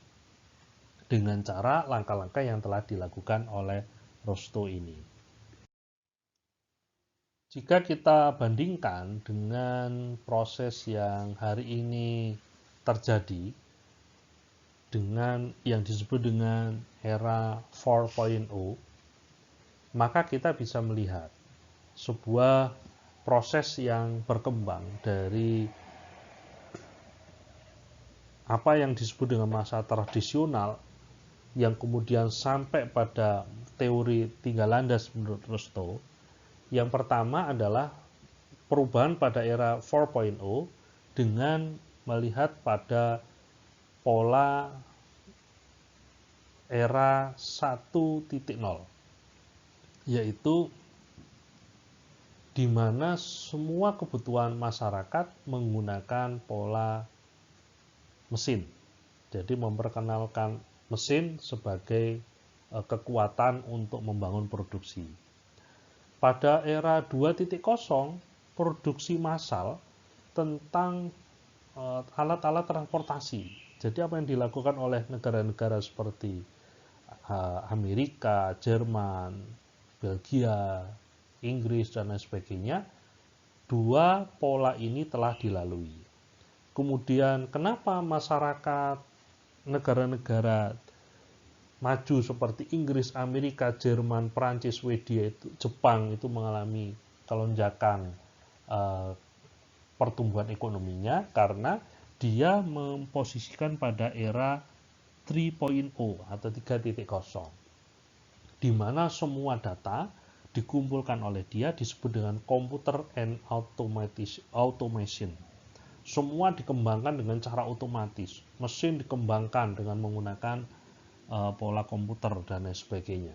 dengan cara langkah-langkah yang telah dilakukan oleh Rostow ini. Jika kita bandingkan dengan proses yang hari ini terjadi dengan yang disebut dengan era 4.0, maka kita bisa melihat sebuah proses yang berkembang dari apa yang disebut dengan masa tradisional yang kemudian sampai pada teori tiga landas menurut Rostow. Yang pertama adalah perubahan pada era 4.0 dengan melihat pada pola era 1.0, yaitu di mana semua kebutuhan masyarakat menggunakan pola mesin. Jadi memperkenalkan mesin sebagai kekuatan untuk membangun produksi. Pada era 2.0, produksi massal tentang alat-alat transportasi. Jadi apa yang dilakukan oleh negara-negara seperti Amerika, Jerman, Belgia, Inggris, dan lain sebagainya, dua pola ini telah dilalui. Kemudian kenapa masyarakat negara-negara maju seperti Inggris, Amerika, Jerman, Prancis, Swedia, Jepang itu mengalami kelonjakan pertumbuhan ekonominya? Karena dia memposisikan pada era 3.0 atau 3.0, di mana semua data dikumpulkan oleh dia, disebut dengan computer and automation. Semua dikembangkan dengan cara otomatis, mesin dikembangkan dengan menggunakan pola komputer dan lain sebagainya.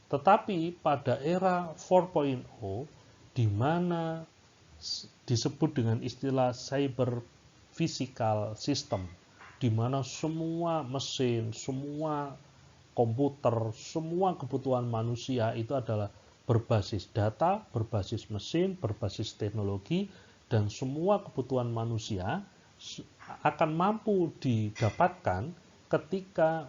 Tetapi pada era 4.0, di mana disebut dengan istilah cyber physical system, di mana semua mesin, semua komputer, semua kebutuhan manusia itu adalah berbasis data, berbasis mesin, berbasis teknologi, dan semua kebutuhan manusia akan mampu didapatkan ketika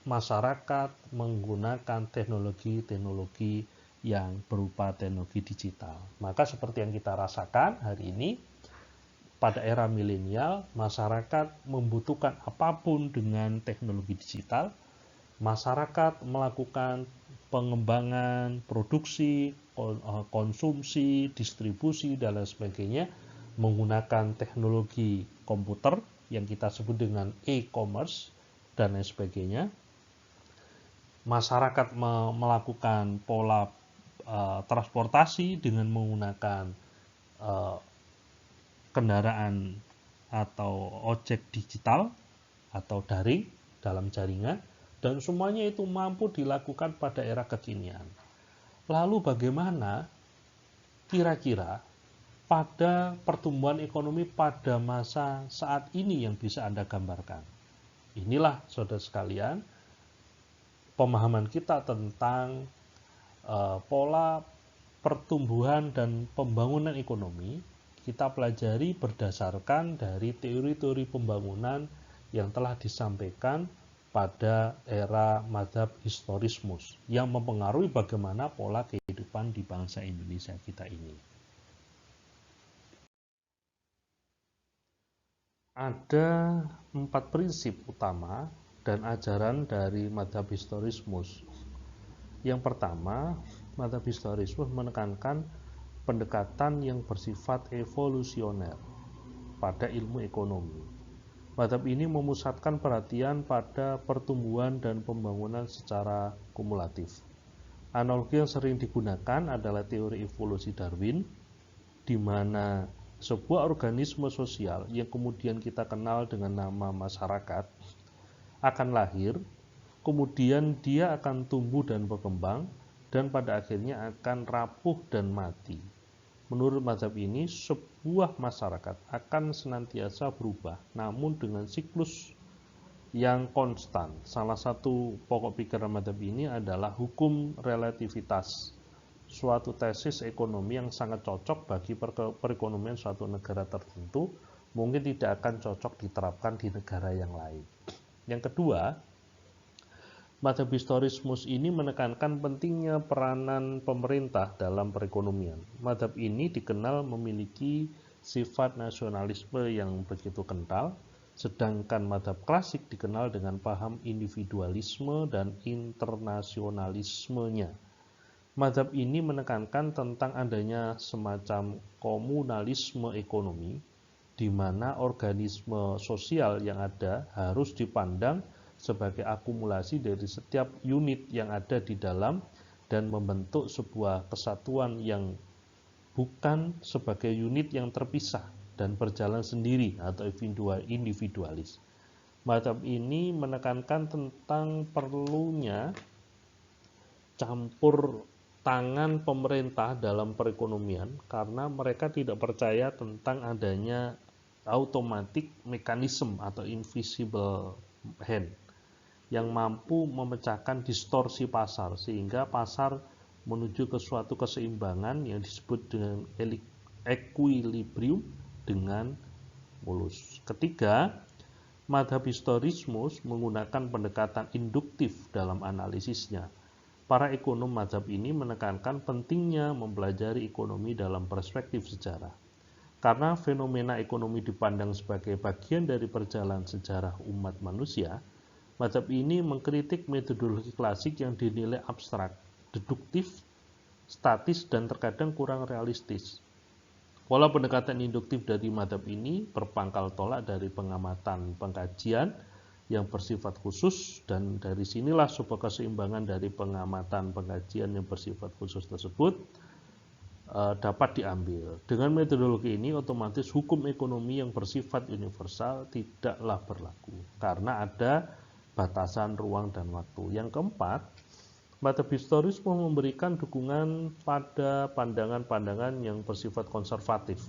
masyarakat menggunakan teknologi-teknologi yang berupa teknologi digital. Maka seperti yang kita rasakan hari ini, pada era milenial, masyarakat membutuhkan apapun dengan teknologi digital. Masyarakat melakukan pengembangan, produksi, konsumsi, distribusi, dan lain sebagainya menggunakan teknologi komputer yang kita sebut dengan e-commerce dan lain sebagainya. Masyarakat melakukan pola transportasi dengan menggunakan kendaraan atau ojek digital atau daring dalam jaringan, dan semuanya itu mampu dilakukan pada era kekinian. Lalu bagaimana kira-kira pada pertumbuhan ekonomi pada masa saat ini yang bisa Anda gambarkan? Inilah saudara sekalian, pemahaman kita tentang pola pertumbuhan dan pembangunan ekonomi kita pelajari berdasarkan dari teori-teori pembangunan yang telah disampaikan pada era mazhab historismus yang mempengaruhi bagaimana pola kehidupan di bangsa Indonesia kita ini. Ada 4 prinsip utama dan ajaran dari mazhab historismus. Yang pertama, mazhab historismus menekankan pendekatan yang bersifat evolusioner pada ilmu ekonomi. Mazhab ini memusatkan perhatian pada pertumbuhan dan pembangunan secara kumulatif. Analogi yang sering digunakan adalah teori evolusi Darwin, di mana sebuah organisme sosial yang kemudian kita kenal dengan nama masyarakat akan lahir, kemudian dia akan tumbuh dan berkembang, dan pada akhirnya akan rapuh dan mati. Menurut mazhab ini, sebuah masyarakat akan senantiasa berubah, namun dengan siklus yang konstan. Salah satu pokok pikiran mazhab ini adalah hukum relativitas, suatu tesis ekonomi yang sangat cocok bagi perekonomian suatu negara tertentu, mungkin tidak akan cocok diterapkan di negara yang lain. Yang kedua, mazhab historismus ini menekankan pentingnya peranan pemerintah dalam perekonomian. Mazhab ini dikenal memiliki sifat nasionalisme yang begitu kental, sedangkan mazhab klasik dikenal dengan paham individualisme dan internasionalismenya. Mazhab ini menekankan tentang adanya semacam komunalisme ekonomi, di mana organisme sosial yang ada harus dipandang sebagai akumulasi dari setiap unit yang ada di dalam dan membentuk sebuah kesatuan yang bukan sebagai unit yang terpisah dan berjalan sendiri atau individualis. Mazhab ini menekankan tentang perlunya campur tangan pemerintah dalam perekonomian karena mereka tidak percaya tentang adanya automatic mechanism atau invisible hand yang mampu memecahkan distorsi pasar sehingga pasar menuju ke suatu keseimbangan yang disebut dengan equilibrium dengan mulus. Ketiga, mazhab historismus menggunakan pendekatan induktif dalam analisisnya. Para ekonom mazhab ini menekankan pentingnya mempelajari ekonomi dalam perspektif sejarah. Karena fenomena ekonomi dipandang sebagai bagian dari perjalanan sejarah umat manusia, mazhab ini mengkritik metodologi klasik yang dinilai abstrak, deduktif, statis, dan terkadang kurang realistis. Pola pendekatan induktif dari mazhab ini berpangkal tolak dari pengamatan pengkajian yang bersifat khusus, dan dari sinilah sebuah keseimbangan dari pengamatan pengkajian yang bersifat khusus tersebut dapat diambil. Dengan metodologi ini otomatis hukum ekonomi yang bersifat universal tidaklah berlaku karena ada batasan ruang dan waktu. Yang keempat, mazhab historisme memberikan dukungan pada pandangan-pandangan yang bersifat konservatif.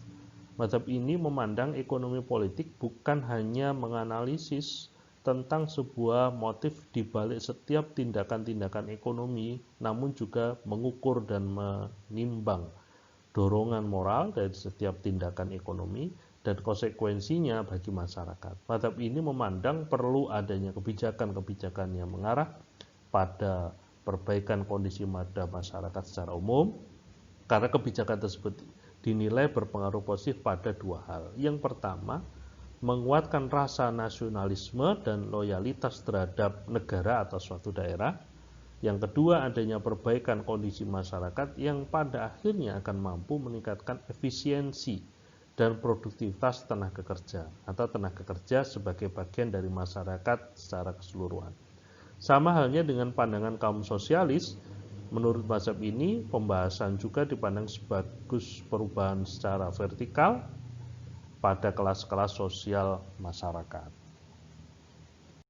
Mazhab ini memandang ekonomi politik bukan hanya menganalisis tentang sebuah motif di balik setiap tindakan-tindakan ekonomi, namun juga mengukur dan menimbang dorongan moral dari setiap tindakan ekonomi dan konsekuensinya bagi masyarakat. Mazhab ini memandang perlu adanya kebijakan-kebijakan yang mengarah pada perbaikan kondisi masyarakat secara umum, karena kebijakan tersebut dinilai berpengaruh positif pada dua hal. Yang pertama, menguatkan rasa nasionalisme dan loyalitas terhadap negara atau suatu daerah. Yang kedua, adanya perbaikan kondisi masyarakat yang pada akhirnya akan mampu meningkatkan efisiensi dan produktivitas tenaga kerja atau tenaga kerja sebagai bagian dari masyarakat secara keseluruhan. Sama halnya dengan pandangan kaum sosialis, menurut mazhab ini pembahasan juga dipandang sebagai perubahan secara vertikal pada kelas-kelas sosial masyarakat.